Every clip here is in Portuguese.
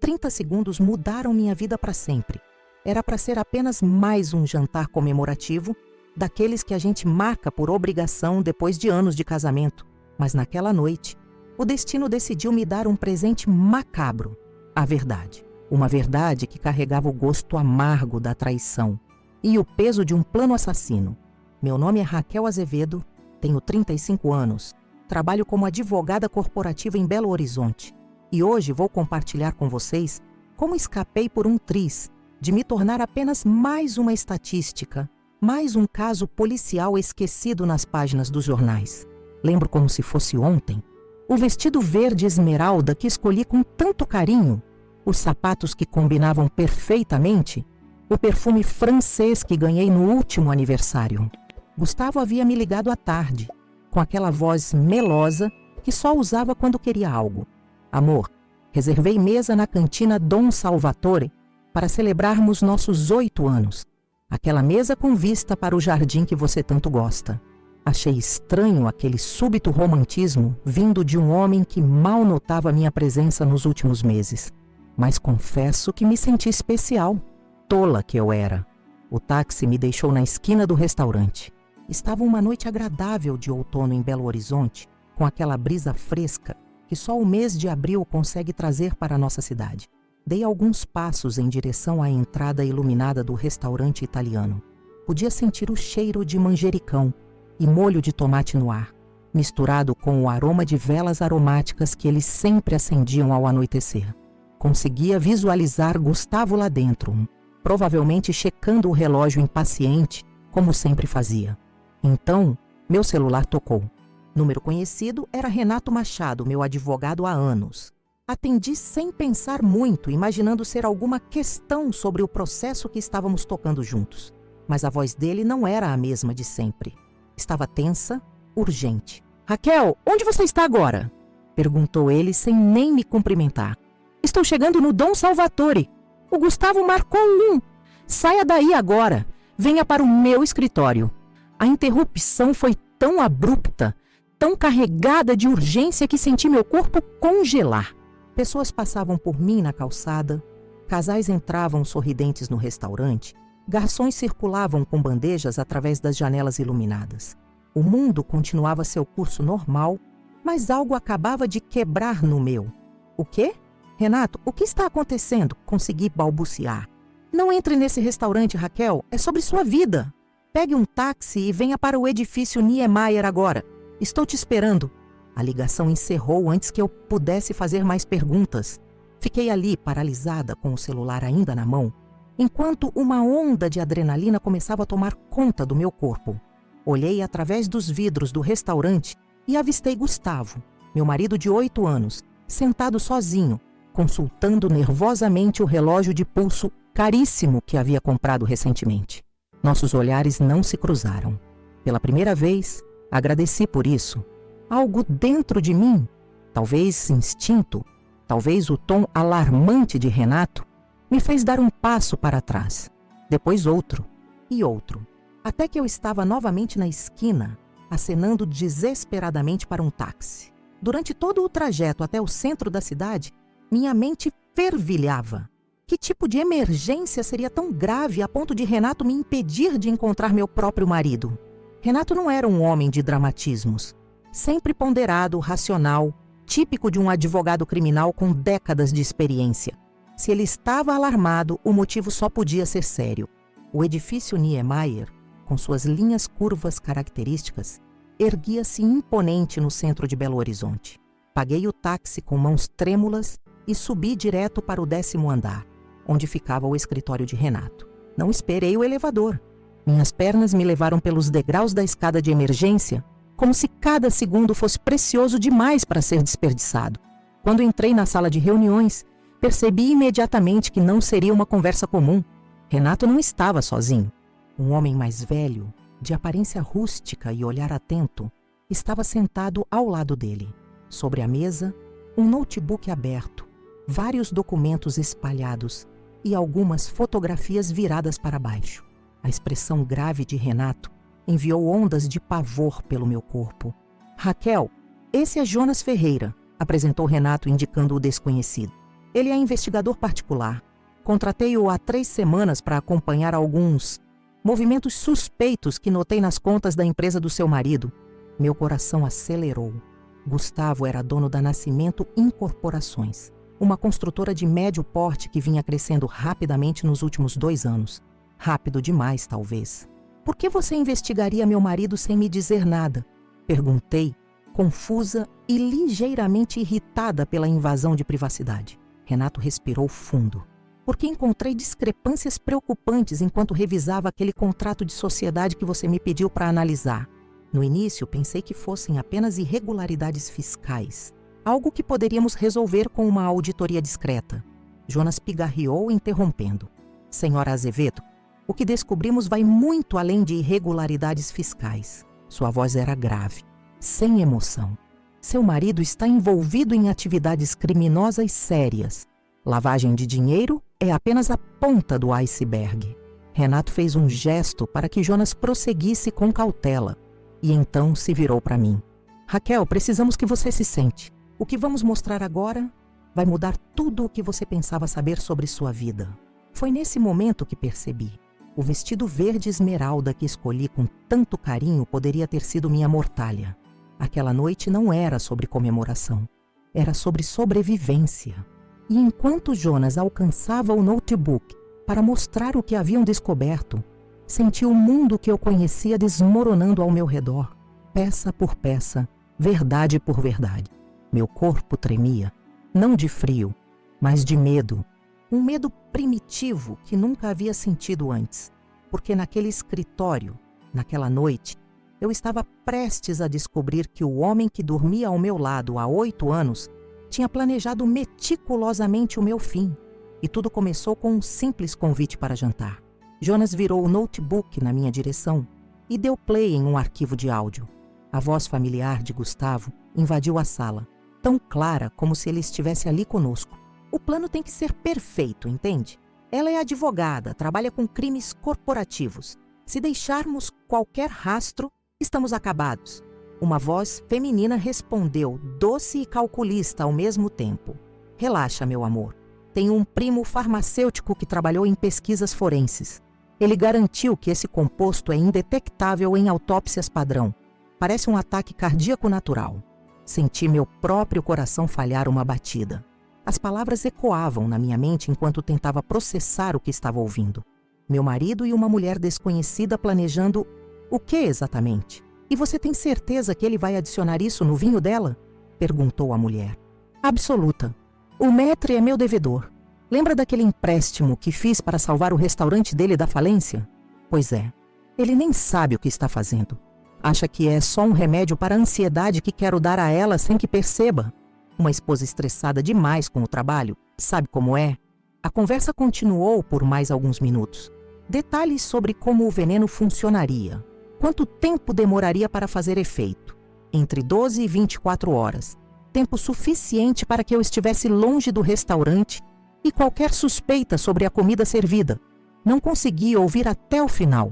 30 segundos mudaram minha vida para sempre. Era para ser apenas mais um jantar comemorativo, daqueles que a gente marca por obrigação depois de anos de casamento. Mas naquela noite, o destino decidiu me dar um presente macabro. A verdade. Uma verdade que carregava o gosto amargo da traição e o peso de um plano assassino. Meu nome é Raquel Azevedo, tenho 35 anos, trabalho como advogada corporativa em Belo Horizonte e hoje vou compartilhar com vocês como escapei por um triz de me tornar apenas mais uma estatística, mais um caso policial esquecido nas páginas dos jornais. Lembro como se fosse ontem o vestido verde esmeralda que escolhi com tanto carinho, os sapatos que combinavam perfeitamente, o perfume francês que ganhei no último aniversário. Gustavo havia me ligado à tarde, com aquela voz melosa que só usava quando queria algo. Amor, reservei mesa na cantina Dom Salvatore para celebrarmos nossos 8 anos. Aquela mesa com vista para o jardim que você tanto gosta. Achei estranho aquele súbito romantismo vindo de um homem que mal notava minha presença nos últimos meses. Mas confesso que me senti especial. Tola que eu era. O táxi me deixou na esquina do restaurante. Estava uma noite agradável de outono em Belo Horizonte, com aquela brisa fresca que só o mês de abril consegue trazer para a nossa cidade. Dei alguns passos em direção à entrada iluminada do restaurante italiano. Podia sentir o cheiro de manjericão e molho de tomate no ar, misturado com o aroma de velas aromáticas que eles sempre acendiam ao anoitecer. Conseguia visualizar Gustavo lá dentro, provavelmente checando o relógio impaciente, como sempre fazia. Então, meu celular tocou. Número conhecido era Renato Machado, meu advogado há anos. Atendi sem pensar muito, imaginando ser alguma questão sobre o processo que estávamos tocando juntos. Mas a voz dele não era a mesma de sempre. Estava tensa, urgente. Raquel, onde você está agora? Perguntou ele sem nem me cumprimentar. Estou chegando no Dom Salvatore. O Gustavo marcou um. Saia daí agora. Venha para o meu escritório. A interrupção foi tão abrupta, tão carregada de urgência que senti meu corpo congelar. Pessoas passavam por mim na calçada, casais entravam sorridentes no restaurante, garçons circulavam com bandejas através das janelas iluminadas. O mundo continuava seu curso normal, mas algo acabava de quebrar no meu. O quê? Renato, o que está acontecendo? Consegui balbuciar. Não entre nesse restaurante, Raquel. É sobre sua vida. Pegue um táxi e venha para o edifício Niemeyer agora. Estou te esperando. A ligação encerrou antes que eu pudesse fazer mais perguntas. Fiquei ali, paralisada, com o celular ainda na mão, enquanto uma onda de adrenalina começava a tomar conta do meu corpo. Olhei através dos vidros do restaurante e avistei Gustavo, meu marido de 8 anos, sentado sozinho, consultando nervosamente o relógio de pulso caríssimo que havia comprado recentemente. Nossos olhares não se cruzaram. Pela primeira vez, agradeci por isso. Algo dentro de mim, talvez instinto, talvez o tom alarmante de Renato, me fez dar um passo para trás, depois outro e outro, até que eu estava novamente na esquina, acenando desesperadamente para um táxi. Durante todo o trajeto até o centro da cidade, minha mente fervilhava. Que tipo de emergência seria tão grave a ponto de Renato me impedir de encontrar meu próprio marido? Renato não era um homem de dramatismos. Sempre ponderado, racional, típico de um advogado criminal com décadas de experiência. Se ele estava alarmado, o motivo só podia ser sério. O edifício Niemeyer, com suas linhas curvas características, erguia-se imponente no centro de Belo Horizonte. Paguei o táxi com mãos trêmulas e subi direto para o 10º andar, onde ficava o escritório de Renato. Não esperei o elevador. Minhas pernas me levaram pelos degraus da escada de emergência, como se cada segundo fosse precioso demais para ser desperdiçado. Quando entrei na sala de reuniões, percebi imediatamente que não seria uma conversa comum. Renato não estava sozinho. Um homem mais velho, de aparência rústica e olhar atento, estava sentado ao lado dele. Sobre a mesa, um notebook aberto, vários documentos espalhados e algumas fotografias viradas para baixo. A expressão grave de Renato enviou ondas de pavor pelo meu corpo. Raquel, esse é Jonas Ferreira, apresentou Renato indicando o desconhecido. Ele é investigador particular. Contratei-o há 3 semanas para acompanhar alguns movimentos suspeitos que notei nas contas da empresa do seu marido. Meu coração acelerou. Gustavo era dono da Nascimento Incorporações, uma construtora de médio porte que vinha crescendo rapidamente nos últimos 2 anos. Rápido demais, talvez. Por que você investigaria meu marido sem me dizer nada? Perguntei, confusa e ligeiramente irritada pela invasão de privacidade. Renato respirou fundo. Porque encontrei discrepâncias preocupantes enquanto revisava aquele contrato de sociedade que você me pediu para analisar. No início, pensei que fossem apenas irregularidades fiscais, algo que poderíamos resolver com uma auditoria discreta. Jonas pigarreou, interrompendo. Senhora Azevedo, o que descobrimos vai muito além de irregularidades fiscais. Sua voz era grave, sem emoção. Seu marido está envolvido em atividades criminosas sérias. Lavagem de dinheiro é apenas a ponta do iceberg. Renato fez um gesto para que Jonas prosseguisse com cautela. E então se virou para mim. Raquel, precisamos que você se sente. O que vamos mostrar agora vai mudar tudo o que você pensava saber sobre sua vida. Foi nesse momento que percebi. O vestido verde esmeralda que escolhi com tanto carinho poderia ter sido minha mortalha. Aquela noite não era sobre comemoração. Era sobre sobrevivência. E enquanto Jonas alcançava o notebook para mostrar o que haviam descoberto, senti o mundo que eu conhecia desmoronando ao meu redor, peça por peça, verdade por verdade. Meu corpo tremia, não de frio, mas de medo. Um medo primitivo que nunca havia sentido antes, porque naquele escritório, naquela noite, eu estava prestes a descobrir que o homem que dormia ao meu lado há 8 anos tinha planejado meticulosamente o meu fim, e tudo começou com um simples convite para jantar. Jonas virou o notebook na minha direção e deu play em um arquivo de áudio. A voz familiar de Gustavo invadiu a sala, tão clara como se ele estivesse ali conosco. O plano tem que ser perfeito, entende? Ela é advogada, trabalha com crimes corporativos. Se deixarmos qualquer rastro, estamos acabados. Uma voz feminina respondeu, doce e calculista ao mesmo tempo. Relaxa, meu amor. Tenho um primo farmacêutico que trabalhou em pesquisas forenses. Ele garantiu que esse composto é indetectável em autópsias padrão. Parece um ataque cardíaco natural. Senti meu próprio coração falhar uma batida. As palavras ecoavam na minha mente enquanto tentava processar o que estava ouvindo. Meu marido e uma mulher desconhecida planejando o que exatamente? E você tem certeza que ele vai adicionar isso no vinho dela? Perguntou a mulher. Absoluta. O maître é meu devedor. Lembra daquele empréstimo que fiz para salvar o restaurante dele da falência? Pois é. Ele nem sabe o que está fazendo. Acha que é só um remédio para a ansiedade que quero dar a ela sem que perceba. Uma esposa estressada demais com o trabalho, sabe como é? A conversa continuou por mais alguns minutos. Detalhes sobre como o veneno funcionaria. Quanto tempo demoraria para fazer efeito? Entre 12 e 24 horas. Tempo suficiente para que eu estivesse longe do restaurante e qualquer suspeita sobre a comida servida. Não consegui ouvir até o final.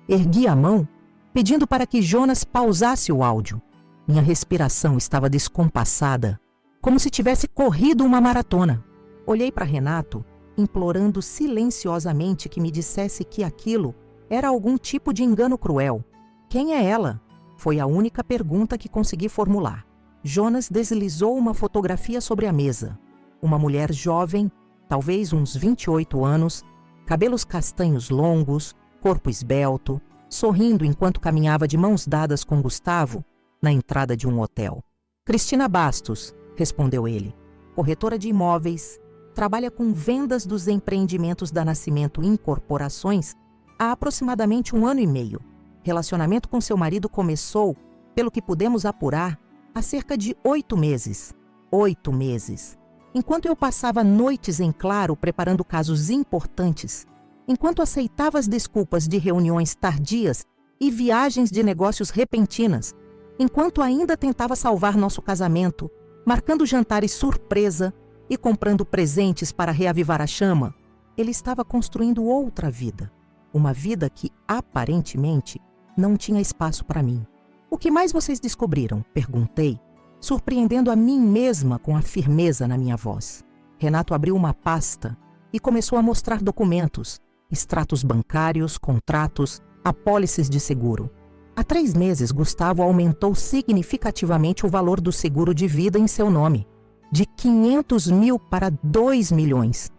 Ergui a mão, pedindo para que Jonas pausasse o áudio. Minha respiração estava descompassada, como se tivesse corrido uma maratona. Olhei para Renato, implorando silenciosamente que me dissesse que aquilo era algum tipo de engano cruel. Quem é ela? Foi a única pergunta que consegui formular. Jonas deslizou uma fotografia sobre a mesa. Uma mulher jovem, talvez uns 28 anos, cabelos castanhos longos, corpo esbelto, sorrindo enquanto caminhava de mãos dadas com Gustavo na entrada de um hotel. Cristina Bastos, respondeu ele, corretora de imóveis, trabalha com vendas dos empreendimentos da Nascimento Incorporações há aproximadamente 1 ano e meio. Relacionamento com seu marido começou, pelo que pudemos apurar, há cerca de 8 meses. 8 meses. Enquanto eu passava noites em claro preparando casos importantes, enquanto aceitava as desculpas de reuniões tardias e viagens de negócios repentinas, enquanto ainda tentava salvar nosso casamento, marcando jantares surpresa e comprando presentes para reavivar a chama, ele estava construindo outra vida. Uma vida que, aparentemente, não tinha espaço para mim. O que mais vocês descobriram? Perguntei, surpreendendo a mim mesma com a firmeza na minha voz. Renato abriu uma pasta e começou a mostrar documentos, extratos bancários, contratos, apólices de seguro. Há 3 meses, Gustavo aumentou significativamente o valor do seguro de vida em seu nome, de 500 mil para 2 milhões.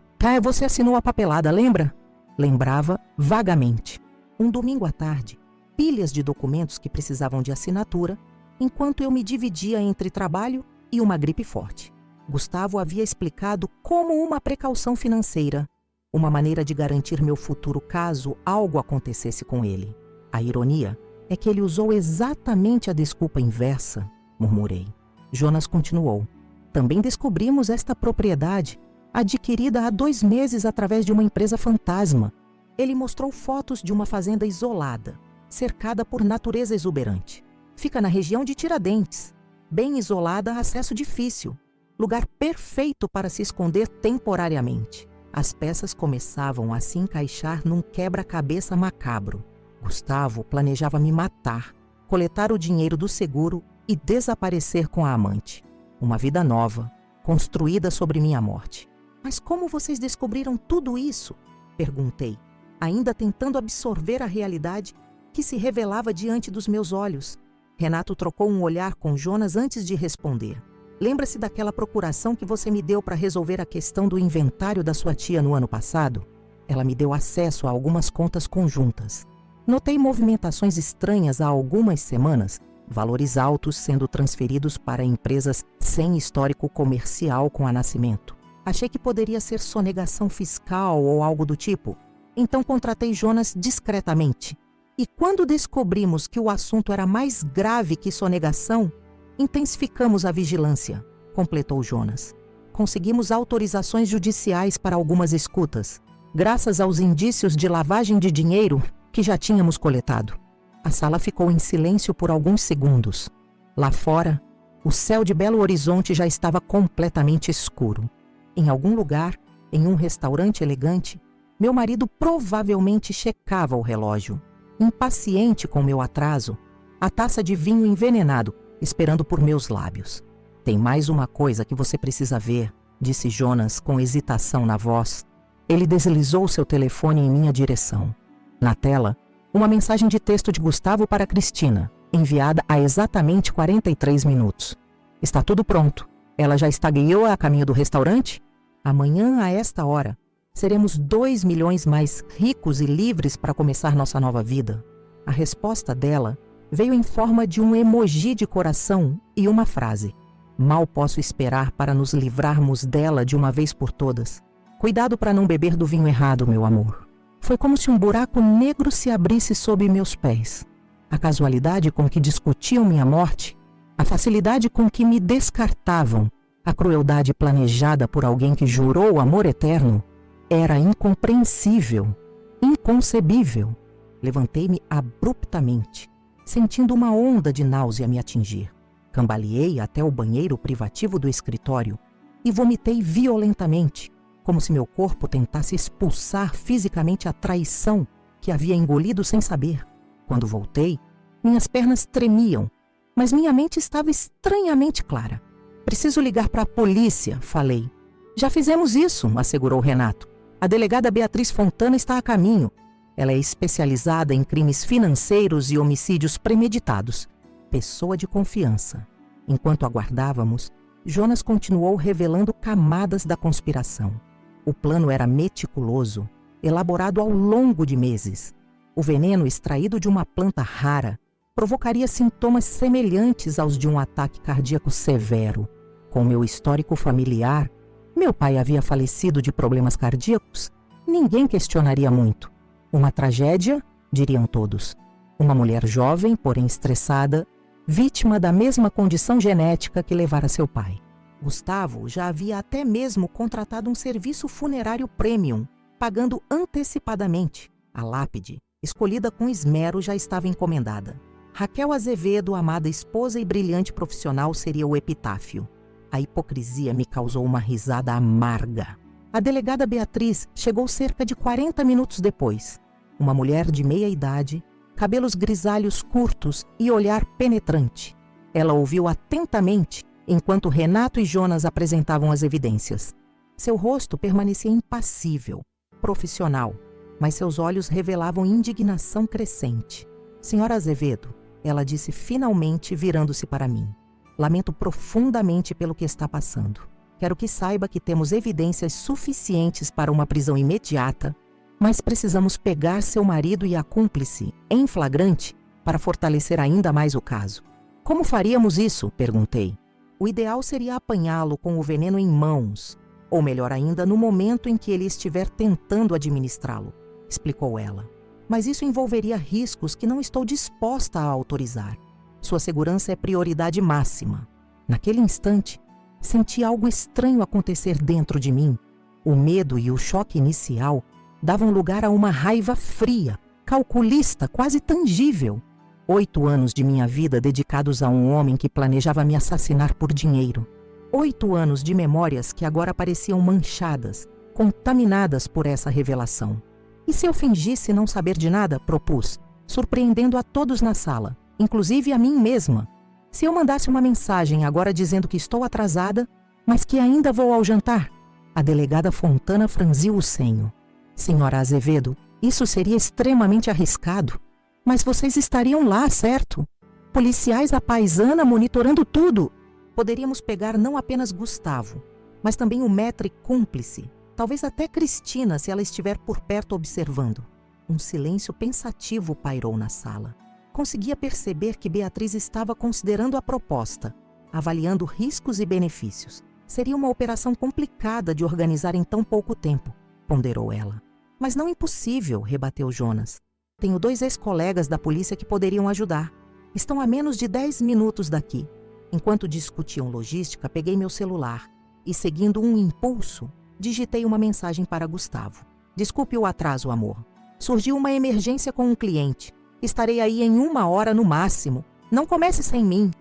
Você assinou a papelada, lembra? Lembrava vagamente. Um domingo à tarde, pilhas de documentos que precisavam de assinatura, enquanto eu me dividia entre trabalho e uma gripe forte. Gustavo havia explicado como uma precaução financeira, uma maneira de garantir meu futuro caso algo acontecesse com ele. A ironia é que ele usou exatamente a desculpa inversa, murmurei. Jonas continuou. Também descobrimos esta propriedade, adquirida há 2 meses através de uma empresa fantasma. Ele mostrou fotos de uma fazenda isolada, cercada por natureza exuberante. Fica na região de Tiradentes, bem isolada, acesso difícil. Lugar perfeito para se esconder temporariamente. As peças começavam a se encaixar num quebra-cabeça macabro. Gustavo planejava me matar, coletar o dinheiro do seguro e desaparecer com a amante. Uma vida nova, construída sobre minha morte. Mas como vocês descobriram tudo isso? Perguntei, ainda tentando absorver a realidade que se revelava diante dos meus olhos. Renato trocou um olhar com Jonas antes de responder. Lembra-se daquela procuração que você me deu para resolver a questão do inventário da sua tia no ano passado? Ela me deu acesso a algumas contas conjuntas. Notei movimentações estranhas há algumas semanas, valores altos sendo transferidos para empresas sem histórico comercial com a Nascimento. Achei que poderia ser sonegação fiscal ou algo do tipo. Então contratei Jonas discretamente. E quando descobrimos que o assunto era mais grave que sonegação, intensificamos a vigilância, completou Jonas. Conseguimos autorizações judiciais para algumas escutas, graças aos indícios de lavagem de dinheiro que já tínhamos coletado. A sala ficou em silêncio por alguns segundos. Lá fora, o céu de Belo Horizonte já estava completamente escuro. Em algum lugar, em um restaurante elegante, meu marido provavelmente checava o relógio. Impaciente com meu atraso, a taça de vinho envenenado, esperando por meus lábios. Tem mais uma coisa que você precisa ver, disse Jonas com hesitação na voz. Ele deslizou seu telefone em minha direção. Na tela, uma mensagem de texto de Gustavo para Cristina, enviada há exatamente 43 minutos. Está tudo pronto. Ela já está guiou a caminho do restaurante? Amanhã, a esta hora, seremos 2 milhões mais ricos e livres para começar nossa nova vida. A resposta dela veio em forma de um emoji de coração e uma frase. Mal posso esperar para nos livrarmos dela de uma vez por todas. Cuidado para não beber do vinho errado, meu amor. Foi como se um buraco negro se abrisse sob meus pés. A casualidade com que discutiam minha morte, a facilidade com que me descartavam, a crueldade planejada por alguém que jurou amor eterno, era incompreensível, inconcebível. Levantei-me abruptamente, sentindo uma onda de náusea me atingir. Cambaleei até o banheiro privativo do escritório e vomitei violentamente, como se meu corpo tentasse expulsar fisicamente a traição que havia engolido sem saber. Quando voltei, minhas pernas tremiam, mas minha mente estava estranhamente clara. Preciso ligar para a polícia, falei. Já fizemos isso, assegurou Renato. A delegada Beatriz Fontana está a caminho. Ela é especializada em crimes financeiros e homicídios premeditados. Pessoa de confiança. Enquanto aguardávamos, Jonas continuou revelando camadas da conspiração. O plano era meticuloso, elaborado ao longo de meses. O veneno extraído de uma planta rara provocaria sintomas semelhantes aos de um ataque cardíaco severo. Com meu histórico familiar, meu pai havia falecido de problemas cardíacos, ninguém questionaria muito. Uma tragédia, diriam todos. Uma mulher jovem, porém estressada, vítima da mesma condição genética que levara seu pai. Gustavo já havia até mesmo contratado um serviço funerário premium, pagando antecipadamente. A lápide, escolhida com esmero, já estava encomendada. Raquel Azevedo, amada esposa e brilhante profissional, seria o epitáfio. A hipocrisia me causou uma risada amarga. A delegada Beatriz chegou cerca de 40 minutos depois. Uma mulher de meia idade, cabelos grisalhos curtos e olhar penetrante. Ela ouviu atentamente enquanto Renato e Jonas apresentavam as evidências. Seu rosto permanecia impassível, profissional, mas seus olhos revelavam indignação crescente. Senhora Azevedo, ela disse finalmente, virando-se para mim. Lamento profundamente pelo que está passando. Quero que saiba que temos evidências suficientes para uma prisão imediata, mas precisamos pegar seu marido e a cúmplice em flagrante para fortalecer ainda mais o caso. Como faríamos isso? Perguntei. O ideal seria apanhá-lo com o veneno em mãos, ou melhor ainda, no momento em que ele estiver tentando administrá-lo, explicou ela. Mas isso envolveria riscos que não estou disposta a autorizar. Sua segurança é prioridade máxima. Naquele instante, senti algo estranho acontecer dentro de mim. O medo e o choque inicial davam lugar a uma raiva fria, calculista, quase tangível. 8 anos de minha vida dedicados a um homem que planejava me assassinar por dinheiro. 8 anos de memórias que agora pareciam manchadas, contaminadas por essa revelação. E se eu fingisse não saber de nada? Propus, surpreendendo a todos na sala, inclusive a mim mesma. Se eu mandasse uma mensagem agora dizendo que estou atrasada, mas que ainda vou ao jantar? A delegada Fontana franziu o senho. Senhora Azevedo, isso seria extremamente arriscado. Mas vocês estariam lá, certo? Policiais à paisana monitorando tudo. Poderíamos pegar não apenas Gustavo, mas também o maître cúmplice. Talvez até Cristina, se ela estiver por perto observando. Um silêncio pensativo pairou na sala. Conseguia perceber que Beatriz estava considerando a proposta, avaliando riscos e benefícios. Seria uma operação complicada de organizar em tão pouco tempo, ponderou ela. Mas não impossível, rebateu Jonas. Tenho 2 ex-colegas da polícia que poderiam ajudar. Estão a menos de 10 minutos daqui. Enquanto discutiam logística, peguei meu celular e, seguindo um impulso, digitei uma mensagem para Gustavo. Desculpe o atraso, amor. Surgiu uma emergência com um cliente. Estarei aí em 1 hora no máximo. Não comece sem mim.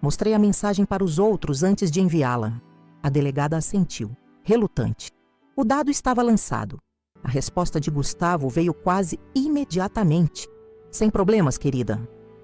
Mostrei a mensagem para os outros antes de enviá-la. A delegada assentiu, relutante. O dado estava lançado. A resposta de Gustavo veio quase imediatamente. Sem problemas, querida.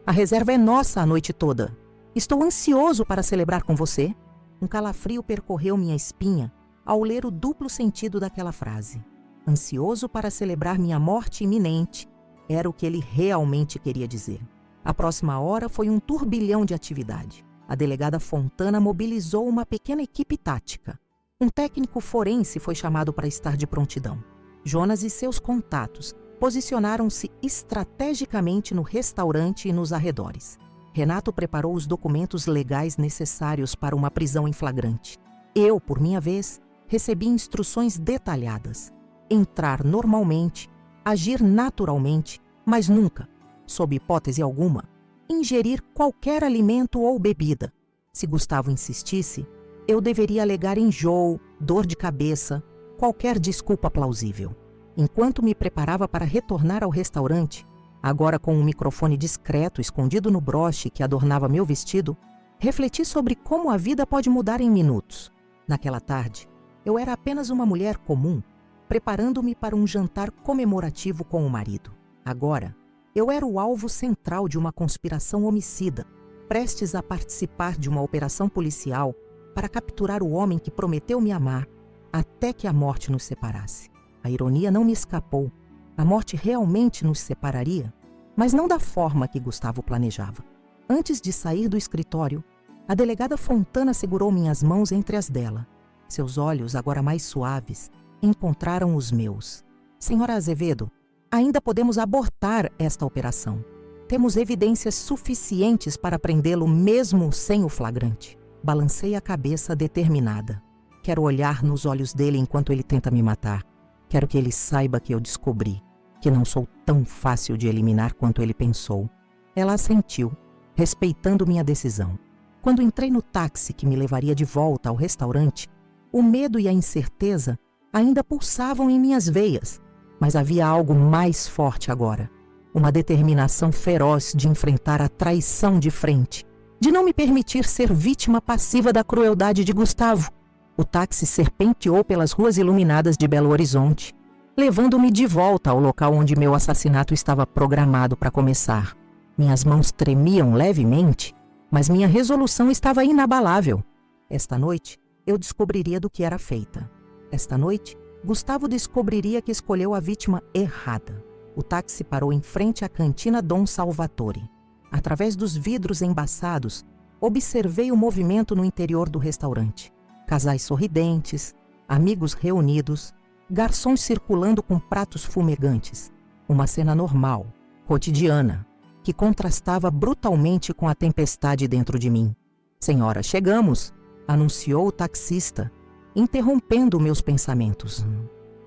A reserva é nossa a noite toda. Estou ansioso para celebrar com você. Um calafrio percorreu minha espinha ao ler o duplo sentido daquela frase. Ansioso para celebrar minha morte iminente, era o que ele realmente queria dizer. A próxima hora foi um turbilhão de atividade. A delegada Fontana mobilizou uma pequena equipe tática. Um técnico forense foi chamado para estar de prontidão. Jonas e seus contatos posicionaram-se estrategicamente no restaurante e nos arredores. Renato preparou os documentos legais necessários para uma prisão em flagrante. Eu, por minha vez, recebi instruções detalhadas. Entrar normalmente, agir naturalmente, mas nunca, sob hipótese alguma, ingerir qualquer alimento ou bebida. Se Gustavo insistisse, eu deveria alegar enjoo, dor de cabeça, qualquer desculpa plausível. Enquanto me preparava para retornar ao restaurante, agora com um microfone discreto escondido no broche que adornava meu vestido, refleti sobre como a vida pode mudar em minutos. Naquela tarde, eu era apenas uma mulher comum, preparando-me para um jantar comemorativo com o marido. Agora, eu era o alvo central de uma conspiração homicida, prestes a participar de uma operação policial para capturar o homem que prometeu me amar até que a morte nos separasse. A ironia não me escapou. A morte realmente nos separaria, mas não da forma que Gustavo planejava. Antes de sair do escritório, a delegada Fontana segurou minhas mãos entre as dela. Seus olhos, agora mais suaves, encontraram os meus. Senhora Azevedo, ainda podemos abortar esta operação. Temos evidências suficientes para prendê-lo mesmo sem o flagrante. Balancei a cabeça determinada. Quero olhar nos olhos dele enquanto ele tenta me matar. Quero que ele saiba que eu descobri, que não sou tão fácil de eliminar quanto ele pensou. Ela assentiu, respeitando minha decisão. Quando entrei no táxi que me levaria de volta ao restaurante, o medo e a incerteza ainda pulsavam em minhas veias, mas havia algo mais forte agora. Uma determinação feroz de enfrentar a traição de frente, de não me permitir ser vítima passiva da crueldade de Gustavo. O táxi serpenteou pelas ruas iluminadas de Belo Horizonte, levando-me de volta ao local onde meu assassinato estava programado para começar. Minhas mãos tremiam levemente, mas minha resolução estava inabalável. Esta noite, eu descobriria do que era feita. Esta noite, Gustavo descobriria que escolheu a vítima errada. O táxi parou em frente à cantina Dom Salvatore. Através dos vidros embaçados, observei o movimento no interior do restaurante. Casais sorridentes, amigos reunidos, garçons circulando com pratos fumegantes. Uma cena normal, cotidiana, que contrastava brutalmente com a tempestade dentro de mim. "Senhora, chegamos", anunciou o taxista, interrompendo meus pensamentos.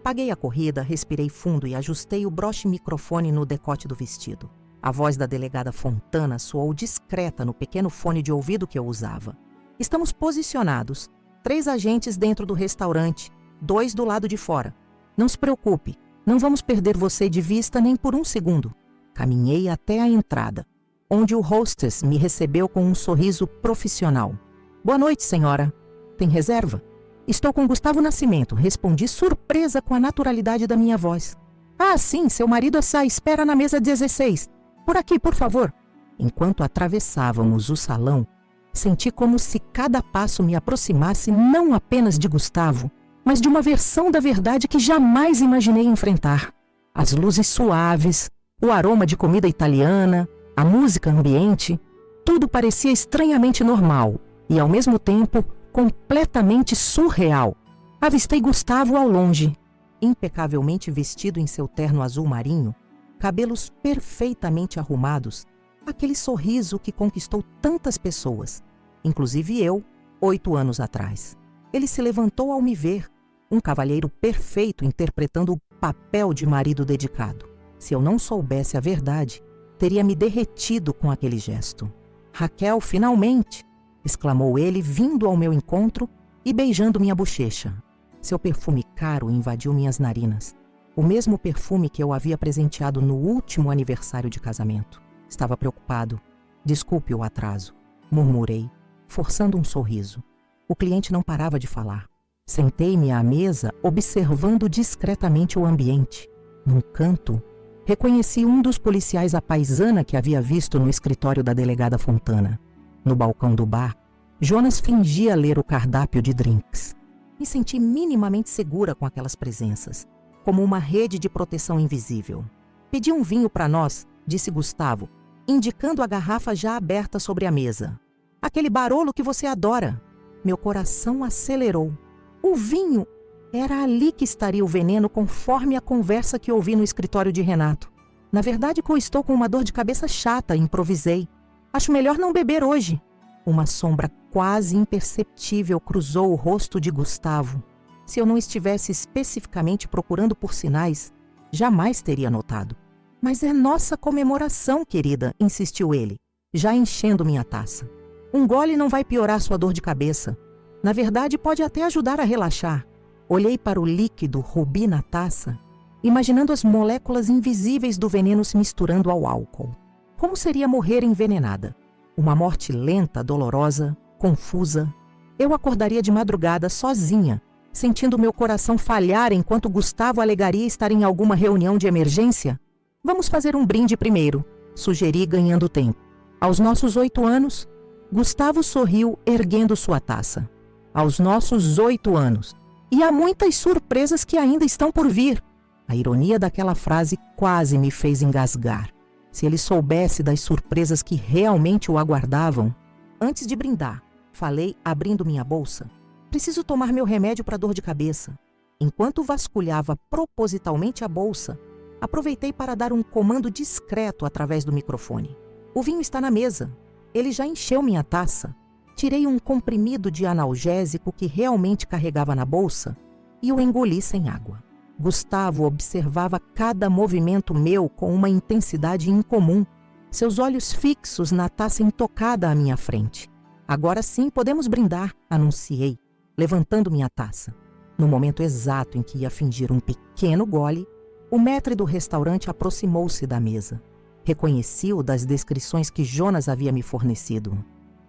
Paguei a corrida, respirei fundo e ajustei o broche microfone no decote do vestido. A voz da delegada Fontana soou discreta no pequeno fone de ouvido que eu usava. "Estamos posicionados. 3 agentes dentro do restaurante, 2 do lado de fora. Não se preocupe, não vamos perder você de vista nem por um segundo." Caminhei até a entrada, onde o hostess me recebeu com um sorriso profissional. "Boa noite, senhora. Tem reserva?" "Estou com Gustavo Nascimento", respondi surpresa com a naturalidade da minha voz. "Ah, sim, seu marido está à espera na mesa 16. Por aqui, por favor." Enquanto atravessávamos o salão, senti como se cada passo me aproximasse não apenas de Gustavo, mas de uma versão da verdade que jamais imaginei enfrentar. As luzes suaves, o aroma de comida italiana, a música ambiente, tudo parecia estranhamente normal e, ao mesmo tempo, completamente surreal. Avistei Gustavo ao longe, impecavelmente vestido em seu terno azul marinho, cabelos perfeitamente arrumados, aquele sorriso que conquistou tantas pessoas, inclusive eu, 8 anos atrás. Ele se levantou ao me ver, um cavalheiro perfeito interpretando o papel de marido dedicado. Se eu não soubesse a verdade, teria me derretido com aquele gesto. "Raquel, finalmente!" exclamou ele, vindo ao meu encontro e beijando minha bochecha. Seu perfume caro invadiu minhas narinas. O mesmo perfume que eu havia presenteado no último aniversário de casamento. Estava preocupado. "Desculpe o atraso", murmurei, forçando um sorriso. O cliente não parava de falar. Sentei-me à mesa, observando discretamente o ambiente. Num canto, reconheci um dos policiais à paisana que havia visto no escritório da delegada Fontana. No balcão do bar, Jonas fingia ler o cardápio de drinks. Me senti minimamente segura com aquelas presenças, como uma rede de proteção invisível. "Pedi um vinho para nós", disse Gustavo, indicando a garrafa já aberta sobre a mesa. "Aquele Barolo que você adora." Meu coração acelerou. O vinho! Era ali que estaria o veneno, conforme a conversa que ouvi no escritório de Renato. "Na verdade, estou com uma dor de cabeça chata", improvisei. "Acho melhor não beber hoje." Uma sombra quase imperceptível cruzou o rosto de Gustavo. Se eu não estivesse especificamente procurando por sinais, jamais teria notado. "Mas é nossa comemoração, querida", insistiu ele, já enchendo minha taça. "Um gole não vai piorar sua dor de cabeça. Na verdade, pode até ajudar a relaxar." Olhei para o líquido rubi na taça, imaginando as moléculas invisíveis do veneno se misturando ao álcool. Como seria morrer envenenada? Uma morte lenta, dolorosa, confusa. Eu acordaria de madrugada sozinha, sentindo meu coração falhar enquanto Gustavo alegaria estar em alguma reunião de emergência. "Vamos fazer um brinde primeiro", sugeri, ganhando tempo. "Aos nossos 8 anos", Gustavo sorriu, erguendo sua taça. "Aos nossos 8 anos. E há muitas surpresas que ainda estão por vir." A ironia daquela frase quase me fez engasgar. Se ele soubesse das surpresas que realmente o aguardavam. Antes de brindar, falei, abrindo minha bolsa. "Preciso tomar meu remédio para dor de cabeça." Enquanto vasculhava propositalmente a bolsa, aproveitei para dar um comando discreto através do microfone. "O vinho está na mesa. Ele já encheu minha taça." Tirei um comprimido de analgésico que realmente carregava na bolsa e o engoli sem água. Gustavo observava cada movimento meu com uma intensidade incomum, seus olhos fixos na taça intocada à minha frente. "Agora sim podemos brindar", anunciei, levantando minha taça. No momento exato em que ia fingir um pequeno gole, o maître do restaurante aproximou-se da mesa. Reconheci-o das descrições que Jonas havia me fornecido.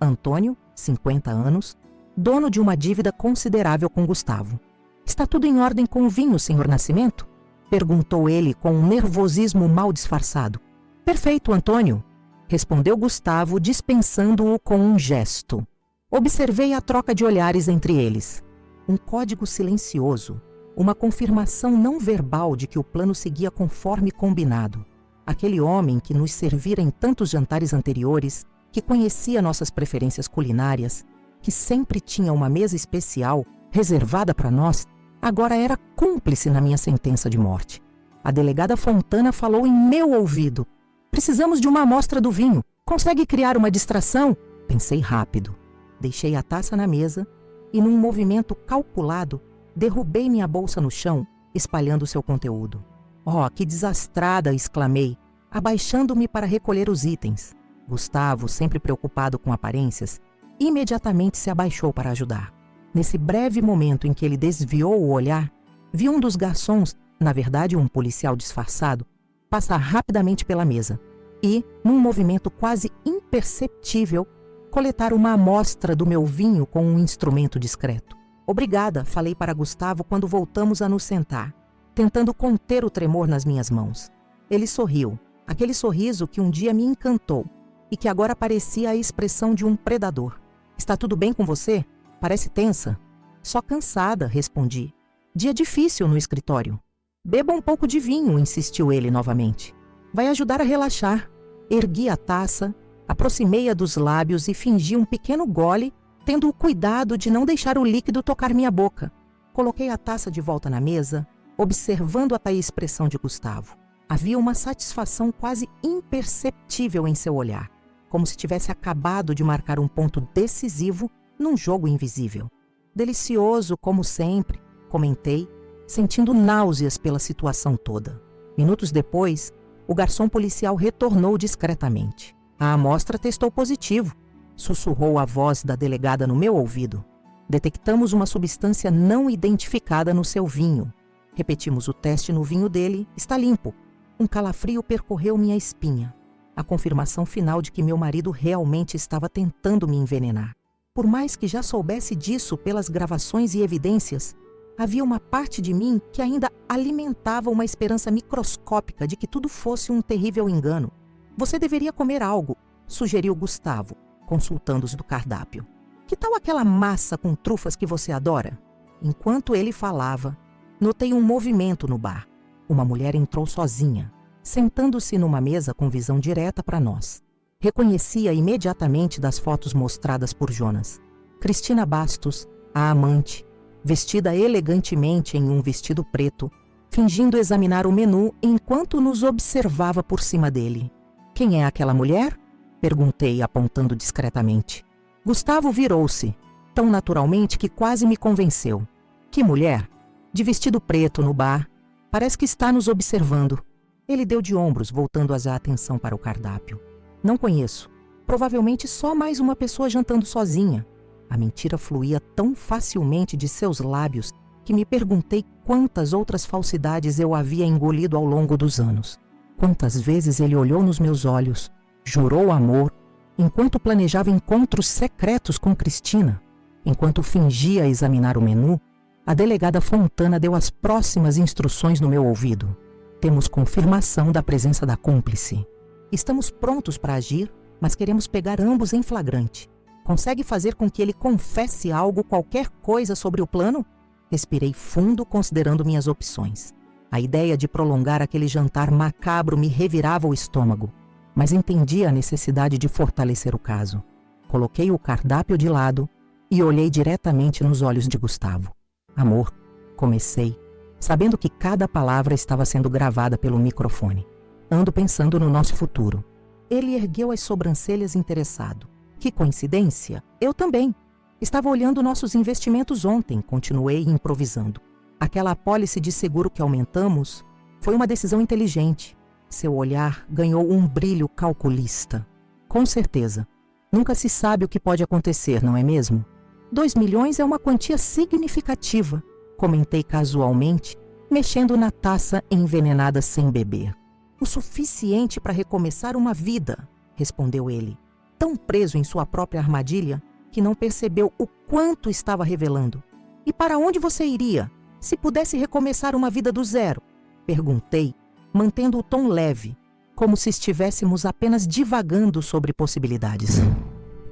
Antônio, 50 anos, dono de uma dívida considerável com Gustavo. "Está tudo em ordem com o vinho, senhor Nascimento?" perguntou ele com um nervosismo mal disfarçado. "Perfeito, Antônio", respondeu Gustavo, dispensando-o com um gesto. Observei a troca de olhares entre eles. Um código silencioso, uma confirmação não verbal de que o plano seguia conforme combinado. Aquele homem que nos servira em tantos jantares anteriores, que conhecia nossas preferências culinárias, que sempre tinha uma mesa especial reservada para nós, agora era cúmplice na minha sentença de morte. A delegada Fontana falou em meu ouvido. Precisamos de uma amostra do vinho. Consegue criar uma distração? Pensei rápido. Deixei a taça na mesa e, num movimento calculado, derrubei minha bolsa no chão, espalhando seu conteúdo. Oh, que desastrada! Exclamei, abaixando-me para recolher os itens. Gustavo, sempre preocupado com aparências, imediatamente se abaixou para ajudar. Nesse breve momento em que ele desviou o olhar, vi um dos garçons, na verdade um policial disfarçado, passar rapidamente pela mesa e, num movimento quase imperceptível, coletar uma amostra do meu vinho com um instrumento discreto. Obrigada, falei para Gustavo quando voltamos a nos sentar, tentando conter o tremor nas minhas mãos. Ele sorriu, aquele sorriso que um dia me encantou e que agora parecia a expressão de um predador. Está tudo bem com você? Parece tensa. Só cansada, respondi. Dia difícil no escritório. Beba um pouco de vinho, insistiu ele novamente. Vai ajudar a relaxar. Ergui a taça, aproximei-a dos lábios e fingi um pequeno gole, tendo o cuidado de não deixar o líquido tocar minha boca. Coloquei a taça de volta na mesa, observando a expressão de Gustavo. Havia uma satisfação quase imperceptível em seu olhar, como se tivesse acabado de marcar um ponto decisivo num jogo invisível. Delicioso, como sempre, comentei, sentindo náuseas pela situação toda. Minutos depois, o garçom policial retornou discretamente. A amostra testou positivo, sussurrou a voz da delegada no meu ouvido. Detectamos uma substância não identificada no seu vinho. Repetimos o teste no vinho dele, está limpo. Um calafrio percorreu minha espinha. A confirmação final de que meu marido realmente estava tentando me envenenar. Por mais que já soubesse disso pelas gravações e evidências, havia uma parte de mim que ainda alimentava uma esperança microscópica de que tudo fosse um terrível engano. Você deveria comer algo, sugeriu Gustavo, consultando-os do cardápio. Que tal aquela massa com trufas que você adora? Enquanto ele falava, notei um movimento no bar. Uma mulher entrou sozinha, sentando-se numa mesa com visão direta para nós. Reconhecia imediatamente das fotos mostradas por Jonas. Cristina Bastos, a amante, vestida elegantemente em um vestido preto, fingindo examinar o menu enquanto nos observava por cima dele. Quem é aquela mulher? Perguntei, apontando discretamente. Gustavo virou-se, tão naturalmente que quase me convenceu. Que mulher? De vestido preto no bar. Parece que está nos observando. Ele deu de ombros, voltando a atenção para o cardápio. Não conheço. Provavelmente só mais uma pessoa jantando sozinha. A mentira fluía tão facilmente de seus lábios que me perguntei quantas outras falsidades eu havia engolido ao longo dos anos. Quantas vezes ele olhou nos meus olhos, jurou amor, enquanto planejava encontros secretos com Cristina. Enquanto fingia examinar o menu, a delegada Fontana deu as próximas instruções no meu ouvido. Temos confirmação da presença da cúmplice. Estamos prontos para agir, mas queremos pegar ambos em flagrante. Consegue fazer com que ele confesse algo, qualquer coisa sobre o plano? Respirei fundo, considerando minhas opções. A ideia de prolongar aquele jantar macabro me revirava o estômago, mas entendi a necessidade de fortalecer o caso. Coloquei o cardápio de lado e olhei diretamente nos olhos de Gustavo. Amor, comecei, sabendo que cada palavra estava sendo gravada pelo microfone. Ando pensando no nosso futuro. Ele ergueu as sobrancelhas interessado. Que coincidência! Eu também. Estava olhando nossos investimentos ontem, continuei improvisando. Aquela apólice de seguro que aumentamos foi uma decisão inteligente. Seu olhar ganhou um brilho calculista. Com certeza. Nunca se sabe o que pode acontecer, não é mesmo? 2 milhões é uma quantia significativa, comentei casualmente, mexendo na taça envenenada sem beber. O suficiente para recomeçar uma vida, respondeu ele, tão preso em sua própria armadilha que não percebeu o quanto estava revelando. E para onde você iria, se pudesse recomeçar uma vida do zero? Perguntei, mantendo o tom leve, como se estivéssemos apenas divagando sobre possibilidades.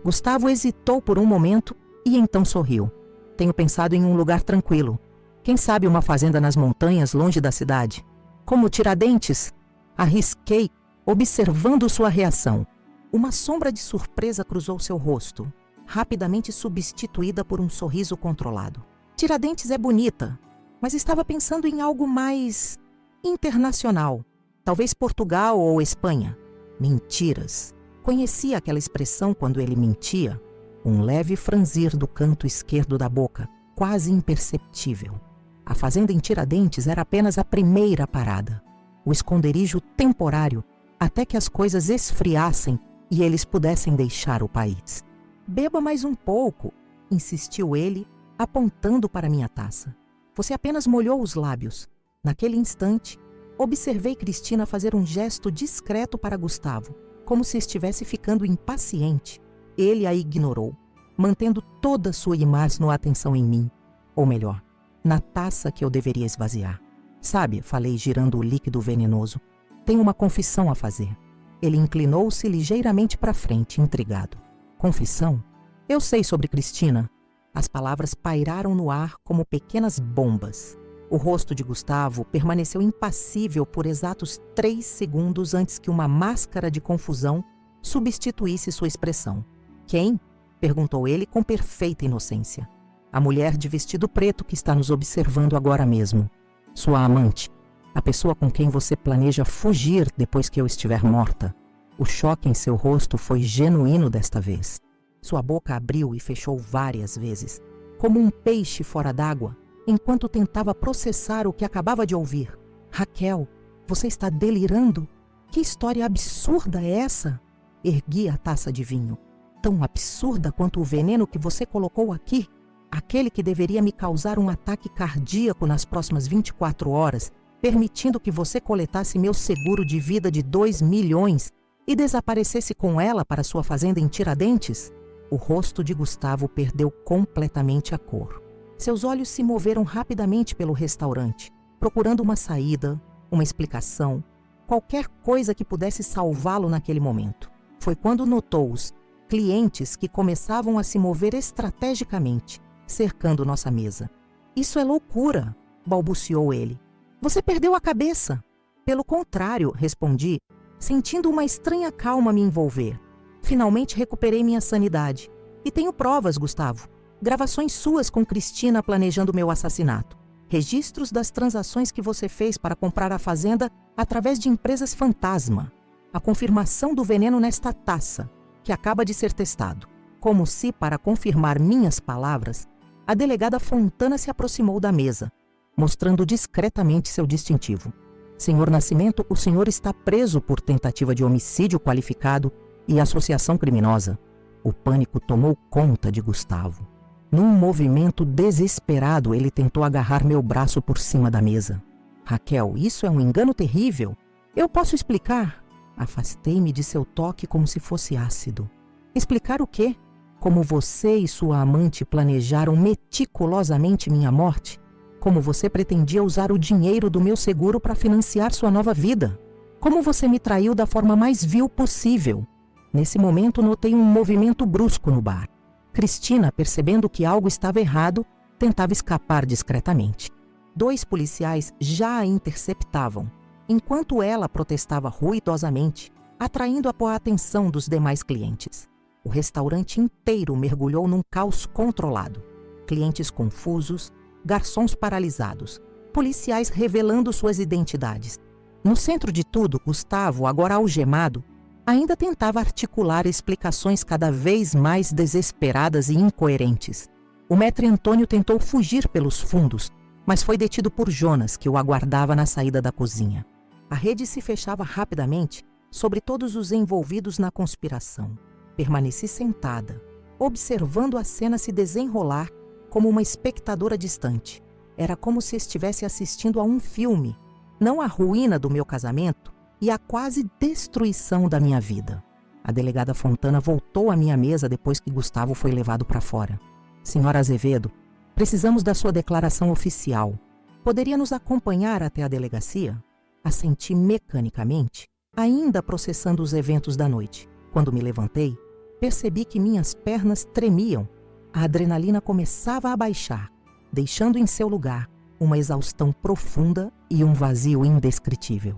Gustavo hesitou por um momento e então sorriu. Tenho pensado em um lugar tranquilo. Quem sabe uma fazenda nas montanhas, longe da cidade. Como Tiradentes? Arrisquei, observando sua reação. Uma sombra de surpresa cruzou seu rosto, rapidamente substituída por um sorriso controlado. Tiradentes é bonita, mas estava pensando em algo mais internacional. Talvez Portugal ou Espanha. Mentiras. Conhecia aquela expressão quando ele mentia. Um leve franzir do canto esquerdo da boca, quase imperceptível. A fazenda em Tiradentes era apenas a primeira parada. O esconderijo temporário, até que as coisas esfriassem e eles pudessem deixar o país. Beba mais um pouco, insistiu ele, apontando para minha taça. Você apenas molhou os lábios. Naquele instante, observei Cristina fazer um gesto discreto para Gustavo, como se estivesse ficando impaciente. Ele a ignorou, mantendo toda sua e máxima atenção em mim. Ou melhor, na taça que eu deveria esvaziar. Sabe, falei girando o líquido venenoso, tenho uma confissão a fazer. Ele inclinou-se ligeiramente para frente, intrigado. Confissão? Eu sei sobre Cristina. As palavras pairaram no ar como pequenas bombas. O rosto de Gustavo permaneceu impassível por exatos 3 segundos antes que uma máscara de confusão substituísse sua expressão. Quem? Perguntou ele com perfeita inocência. A mulher de vestido preto que está nos observando agora mesmo. Sua amante. A pessoa com quem você planeja fugir depois que eu estiver morta. O choque em seu rosto foi genuíno desta vez. Sua boca abriu e fechou várias vezes, como um peixe fora d'água, enquanto tentava processar o que acabava de ouvir. Raquel, você está delirando? Que história absurda é essa? Ergui a taça de vinho. Tão absurda quanto o veneno que você colocou aqui? Aquele que deveria me causar um ataque cardíaco nas próximas 24 horas, permitindo que você coletasse meu seguro de vida de 2 milhões e desaparecesse com ela para sua fazenda em Tiradentes? O rosto de Gustavo perdeu completamente a cor. Seus olhos se moveram rapidamente pelo restaurante, procurando uma saída, uma explicação, qualquer coisa que pudesse salvá-lo naquele momento. Foi quando notou os clientes que começavam a se mover estrategicamente, cercando nossa mesa. Isso é loucura, balbuciou ele. Você perdeu a cabeça. Pelo contrário, respondi, sentindo uma estranha calma me envolver. Finalmente recuperei minha sanidade. E tenho provas, Gustavo. Gravações suas com Cristina planejando meu assassinato. Registros das transações que você fez para comprar a fazenda através de empresas fantasma. A confirmação do veneno nesta taça, que acaba de ser testado. Como se, para confirmar minhas palavras, a delegada Fontana se aproximou da mesa, mostrando discretamente seu distintivo. Senhor Nascimento, o senhor está preso por tentativa de homicídio qualificado e associação criminosa. O pânico tomou conta de Gustavo. Num movimento desesperado, ele tentou agarrar meu braço por cima da mesa. Raquel, isso é um engano terrível. Eu posso explicar? Afastei-me de seu toque como se fosse ácido. Explicar o quê? Como você e sua amante planejaram meticulosamente minha morte? Como você pretendia usar o dinheiro do meu seguro para financiar sua nova vida? Como você me traiu da forma mais vil possível? Nesse momento, notei um movimento brusco no bar. Cristina, percebendo que algo estava errado, tentava escapar discretamente. 2 policiais já a interceptavam, enquanto ela protestava ruidosamente, atraindo a atenção dos demais clientes. O restaurante inteiro mergulhou num caos controlado. Clientes confusos, garçons paralisados, policiais revelando suas identidades. No centro de tudo, Gustavo, agora algemado, ainda tentava articular explicações cada vez mais desesperadas e incoerentes. O maître Antônio tentou fugir pelos fundos, mas foi detido por Jonas, que o aguardava na saída da cozinha. A rede se fechava rapidamente sobre todos os envolvidos na conspiração. Permaneci sentada, observando a cena se desenrolar como uma espectadora distante. Era como se estivesse assistindo a um filme, não a ruína do meu casamento, e a quase destruição da minha vida. A delegada Fontana voltou à minha mesa depois que Gustavo foi levado para fora. Senhora Azevedo, precisamos da sua declaração oficial. Poderia nos acompanhar até a delegacia? Assenti mecanicamente, ainda processando os eventos da noite. Quando me levantei, percebi que minhas pernas tremiam. A adrenalina começava a baixar, deixando em seu lugar uma exaustão profunda e um vazio indescritível.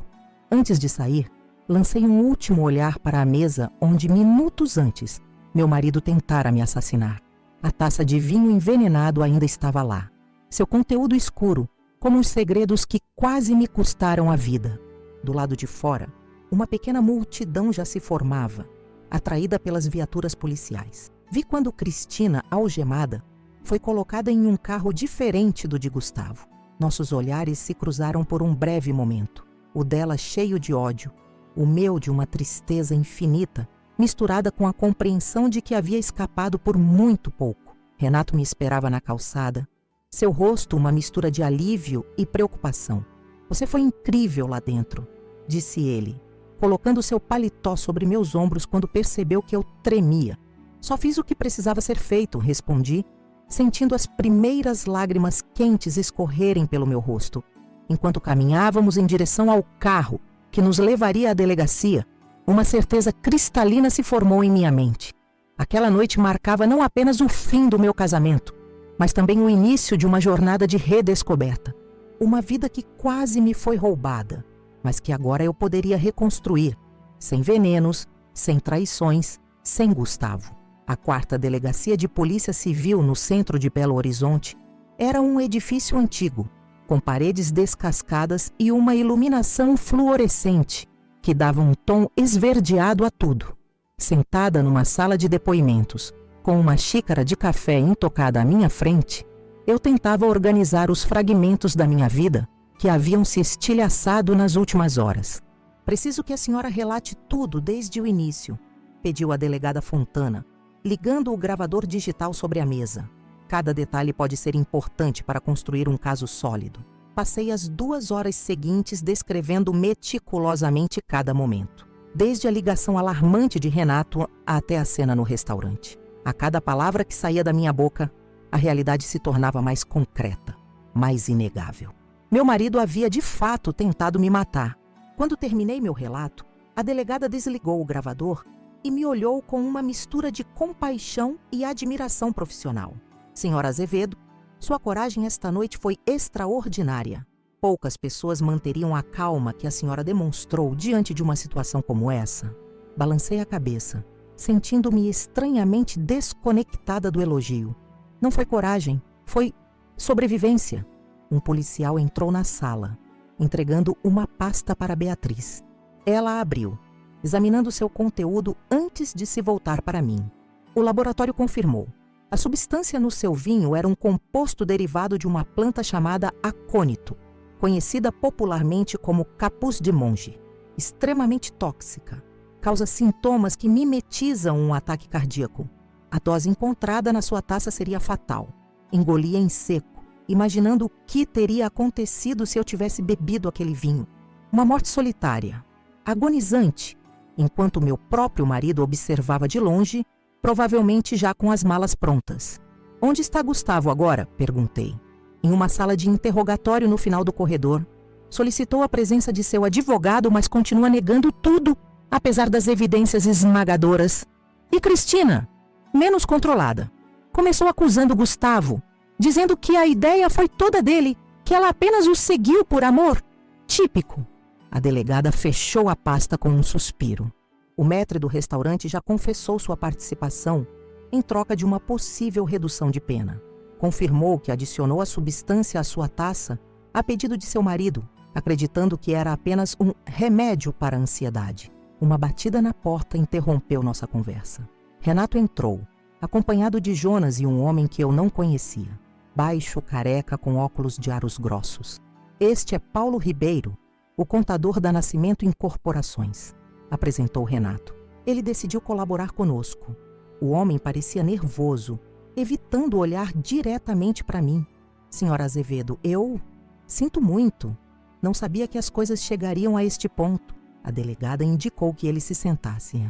Antes de sair, lancei um último olhar para a mesa onde, minutos antes, meu marido tentara me assassinar. A taça de vinho envenenado ainda estava lá. Seu conteúdo escuro, como os segredos que quase me custaram a vida. Do lado de fora, uma pequena multidão já se formava, atraída pelas viaturas policiais. Vi quando Cristina, algemada, foi colocada em um carro diferente do de Gustavo. Nossos olhares se cruzaram por um breve momento. O dela cheio de ódio, o meu de uma tristeza infinita, misturada com a compreensão de que havia escapado por muito pouco. Renato me esperava na calçada, seu rosto uma mistura de alívio e preocupação. "Você foi incrível lá dentro", disse ele, colocando seu paletó sobre meus ombros quando percebeu que eu tremia. "Só fiz o que precisava ser feito", respondi, sentindo as primeiras lágrimas quentes escorrerem pelo meu rosto. Enquanto caminhávamos em direção ao carro que nos levaria à delegacia, uma certeza cristalina se formou em minha mente. Aquela noite marcava não apenas o fim do meu casamento, mas também o início de uma jornada de redescoberta. Uma vida que quase me foi roubada, mas que agora eu poderia reconstruir, sem venenos, sem traições, sem Gustavo. A 4ª Delegacia de Polícia Civil no centro de Belo Horizonte era um edifício antigo, com paredes descascadas e uma iluminação fluorescente, que dava um tom esverdeado a tudo. Sentada numa sala de depoimentos, com uma xícara de café intocada à minha frente, eu tentava organizar os fragmentos da minha vida que haviam se estilhaçado nas últimas horas. "Preciso que a senhora relate tudo desde o início", pediu a delegada Fontana, ligando o gravador digital sobre a mesa. "Cada detalhe pode ser importante para construir um caso sólido." Passei as 2 horas seguintes descrevendo meticulosamente cada momento, desde a ligação alarmante de Renato até a cena no restaurante. A cada palavra que saía da minha boca, a realidade se tornava mais concreta, mais inegável. Meu marido havia de fato tentado me matar. Quando terminei meu relato, a delegada desligou o gravador e me olhou com uma mistura de compaixão e admiração profissional. "Senhora Azevedo, sua coragem esta noite foi extraordinária. Poucas pessoas manteriam a calma que a senhora demonstrou diante de uma situação como essa." Balancei a cabeça, sentindo-me estranhamente desconectada do elogio. "Não foi coragem, foi sobrevivência." Um policial entrou na sala, entregando uma pasta para Beatriz. Ela a abriu, examinando seu conteúdo antes de se voltar para mim. O laboratório confirmou. A substância no seu vinho era um composto derivado de uma planta chamada acônito, conhecida popularmente como capuz de monge. Extremamente tóxica. Causa sintomas que mimetizam um ataque cardíaco. A dose encontrada na sua taça seria fatal. Engolia em seco, imaginando o que teria acontecido se eu tivesse bebido aquele vinho. Uma morte solitária, agonizante, enquanto meu próprio marido observava de longe, provavelmente já com as malas prontas. "Onde está Gustavo agora?" perguntei. "Em uma sala de interrogatório no final do corredor. Solicitou a presença de seu advogado, mas continua negando tudo, apesar das evidências esmagadoras. E Cristina, menos controlada, começou acusando Gustavo, dizendo que a ideia foi toda dele, que ela apenas o seguiu por amor. Típico." A delegada fechou a pasta com um suspiro. O maître do restaurante já confessou sua participação em troca de uma possível redução de pena. Confirmou que adicionou a substância à sua taça a pedido de seu marido, acreditando que era apenas um remédio para a ansiedade. Uma batida na porta interrompeu nossa conversa. Renato entrou, acompanhado de Jonas e um homem que eu não conhecia. Baixo, careca, com óculos de aros grossos. "Este é Paulo Ribeiro, o contador da Nascimento Incorporações", apresentou Renato. Ele decidiu colaborar conosco. O homem parecia nervoso, evitando olhar diretamente para mim. "Senhora Azevedo, eu sinto muito. Não sabia que as coisas chegariam a este ponto." A delegada indicou que ele se sentasse.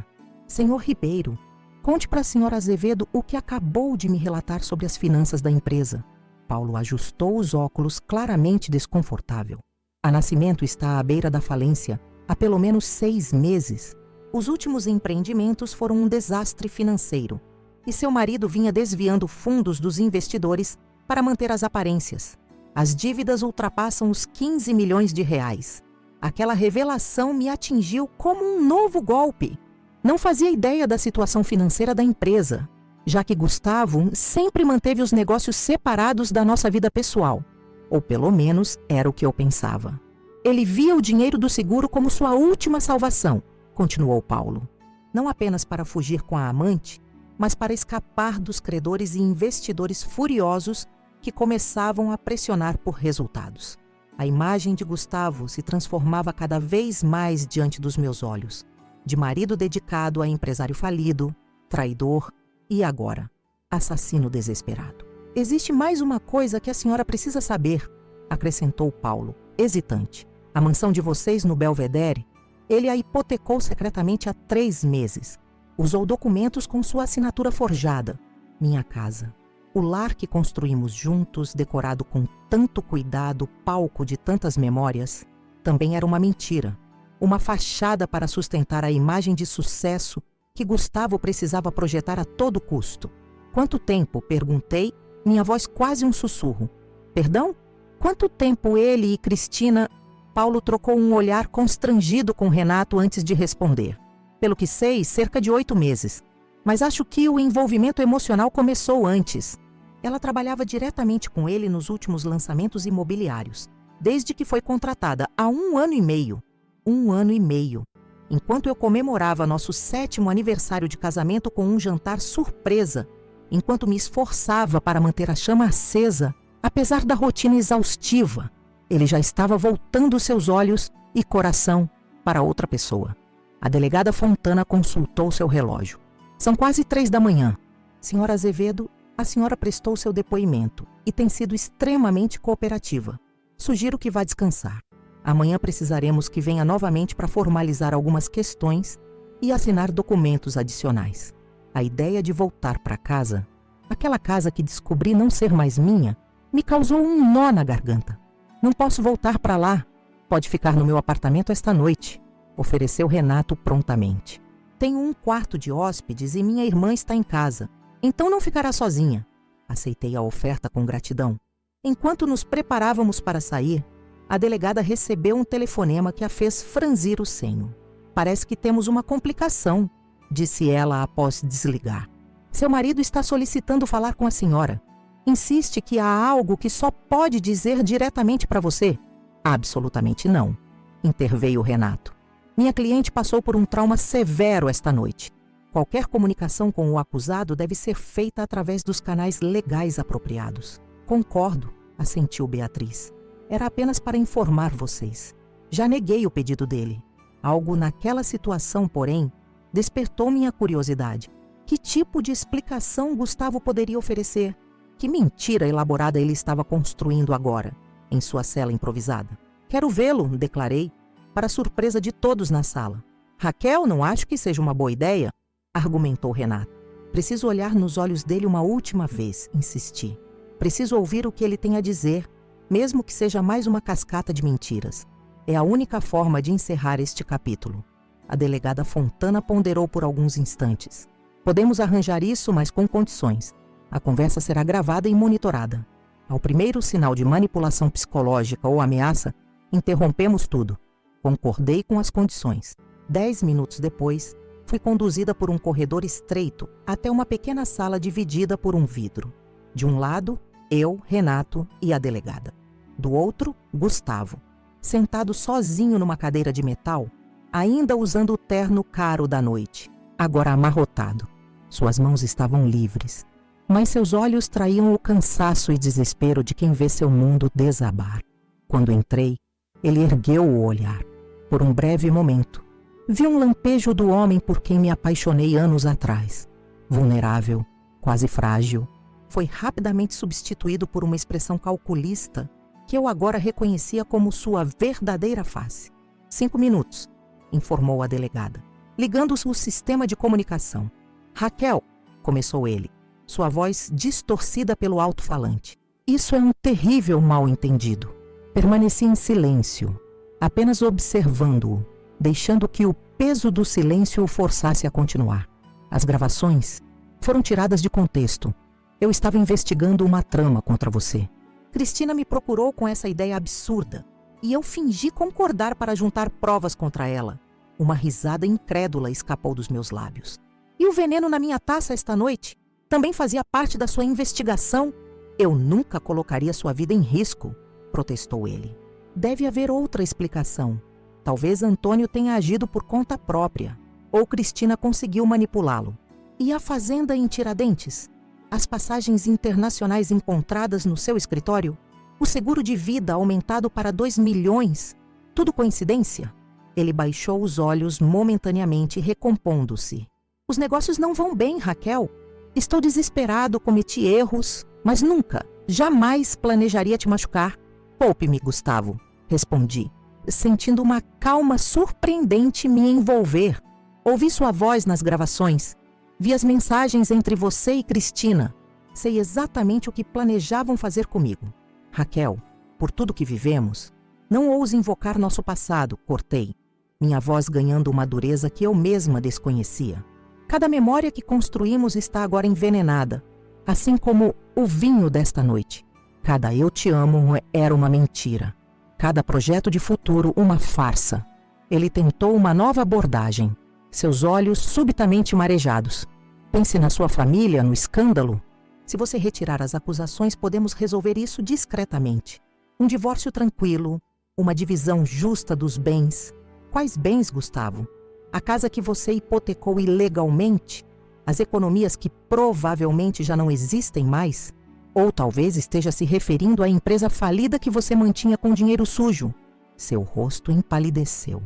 "Senhor Ribeiro, conte para a senhora Azevedo o que acabou de me relatar sobre as finanças da empresa." Paulo ajustou os óculos, claramente desconfortável. "A Nascimento está à beira da falência há pelo menos 6 meses. Os últimos empreendimentos foram um desastre financeiro. e seu marido vinha desviando fundos dos investidores para manter as aparências. As dívidas ultrapassam os 15 milhões de reais. Aquela revelação me atingiu como um novo golpe. Não fazia ideia da situação financeira da empresa, já que Gustavo sempre manteve os negócios separados da nossa vida pessoal. Ou pelo menos era o que eu pensava. Ele via o dinheiro do seguro como sua última salvação, continuou Paulo. Não apenas para fugir com a amante, mas para escapar dos credores e investidores furiosos que começavam a pressionar por resultados. A imagem de Gustavo se transformava cada vez mais diante dos meus olhos. De marido dedicado a empresário falido, traidor e agora, assassino desesperado. Existe mais uma coisa que a senhora precisa saber, acrescentou Paulo, hesitante. A mansão de vocês no Belvedere, ele a hipotecou secretamente há 3 meses. Usou documentos com sua assinatura forjada. Minha casa. O lar que construímos juntos, decorado com tanto cuidado, palco de tantas memórias, também era uma mentira. Uma fachada para sustentar a imagem de sucesso que Gustavo precisava projetar a todo custo. Quanto tempo? Perguntei, minha voz quase um sussurro. Perdão? Quanto tempo ele e Cristina... Paulo trocou um olhar constrangido com Renato antes de responder. Pelo que sei, cerca de 8 meses. Mas acho que o envolvimento emocional começou antes. Ela trabalhava diretamente com ele nos últimos lançamentos imobiliários, desde que foi contratada há 1 ano e meio. 1 ano e meio. Enquanto eu comemorava nosso 7º aniversário de casamento com um jantar surpresa, enquanto me esforçava para manter a chama acesa, apesar da rotina exaustiva, ele já estava voltando seus olhos e coração para outra pessoa. A delegada Fontana consultou seu relógio. São quase 3 da manhã. Senhora Azevedo, a senhora prestou seu depoimento e tem sido extremamente cooperativa. Sugiro que vá descansar. Amanhã precisaremos que venha novamente para formalizar algumas questões e assinar documentos adicionais. A ideia de voltar para casa, aquela casa que descobri não ser mais minha, me causou um nó na garganta. Não posso voltar para lá. Pode ficar no meu apartamento esta noite, ofereceu Renato prontamente. Tenho um quarto de hóspedes e minha irmã está em casa, então não ficará sozinha. Aceitei a oferta com gratidão. Enquanto nos preparávamos para sair, a delegada recebeu um telefonema que a fez franzir o senho. Parece que temos uma complicação, disse ela após desligar. Seu marido está solicitando falar com a senhora. Insiste que há algo que só pode dizer diretamente para você. Absolutamente não, interveio Renato. Minha cliente passou por um trauma severo esta noite. Qualquer comunicação com o acusado deve ser feita através dos canais legais apropriados. Concordo, assentiu Beatriz. Era apenas para informar vocês. Já neguei o pedido dele. Algo naquela situação, porém, despertou minha curiosidade. Que tipo de explicação Gustavo poderia oferecer? Que mentira elaborada ele estava construindo agora, em sua cela improvisada? Quero vê-lo, declarei, para surpresa de todos na sala. Raquel, não acho que seja uma boa ideia, argumentou Renato. Preciso olhar nos olhos dele uma última vez, insisti. Preciso ouvir o que ele tem a dizer, mesmo que seja mais uma cascata de mentiras. É a única forma de encerrar este capítulo. A delegada Fontana ponderou por alguns instantes. Podemos arranjar isso, mas com condições. A conversa será gravada e monitorada. Ao primeiro sinal de manipulação psicológica ou ameaça, interrompemos tudo. Concordei com as condições. 10 minutos depois, fui conduzida por um corredor estreito até uma pequena sala dividida por um vidro. De um lado, eu, Renato e a delegada. Do outro, Gustavo, sentado sozinho numa cadeira de metal, ainda usando o terno caro da noite, agora amarrotado. Suas mãos estavam livres, mas seus olhos traíam o cansaço e desespero de quem vê seu mundo desabar. Quando entrei, ele ergueu o olhar. Por um breve momento, vi um lampejo do homem por quem me apaixonei anos atrás. Vulnerável, quase frágil, foi rapidamente substituído por uma expressão calculista que eu agora reconhecia como sua verdadeira face. 5 minutos, informou a delegada, ligando-se o sistema de comunicação. Raquel, começou ele, sua voz distorcida pelo alto-falante. Isso é um terrível mal-entendido. Permaneci em silêncio, apenas observando-o, deixando que o peso do silêncio o forçasse a continuar. As gravações foram tiradas de contexto. Eu estava investigando uma trama contra você. Cristina me procurou com essa ideia absurda e eu fingi concordar para juntar provas contra ela. Uma risada incrédula escapou dos meus lábios. E o veneno na minha taça esta noite também fazia parte da sua investigação? Eu nunca colocaria sua vida em risco, protestou ele. Deve haver outra explicação. Talvez Antônio tenha agido por conta própria, ou Cristina conseguiu manipulá-lo. E a fazenda em Tiradentes? As passagens internacionais encontradas no seu escritório? O seguro de vida aumentado para 2 milhões? Tudo coincidência? Ele baixou os olhos momentaneamente, recompondo-se. Os negócios não vão bem, Raquel. Estou desesperado, cometi erros, mas nunca, jamais planejaria te machucar. Poupe-me, Gustavo, respondi, sentindo uma calma surpreendente me envolver. Ouvi sua voz nas gravações. Vi as mensagens entre você e Cristina. Sei exatamente o que planejavam fazer comigo. Raquel, por tudo que vivemos, não ouse invocar nosso passado, cortei, minha voz ganhando uma dureza que eu mesma desconhecia. Cada memória que construímos está agora envenenada, assim como o vinho desta noite. Cada eu te amo era uma mentira. Cada projeto de futuro uma farsa. Ele tentou uma nova abordagem. Seus olhos subitamente marejados. Pense na sua família, no escândalo. Se você retirar as acusações, podemos resolver isso discretamente. Um divórcio tranquilo, uma divisão justa dos bens. Quais bens, Gustavo? A casa que você hipotecou ilegalmente? As economias que provavelmente já não existem mais? Ou talvez esteja se referindo à empresa falida que você mantinha com dinheiro sujo? Seu rosto empalideceu.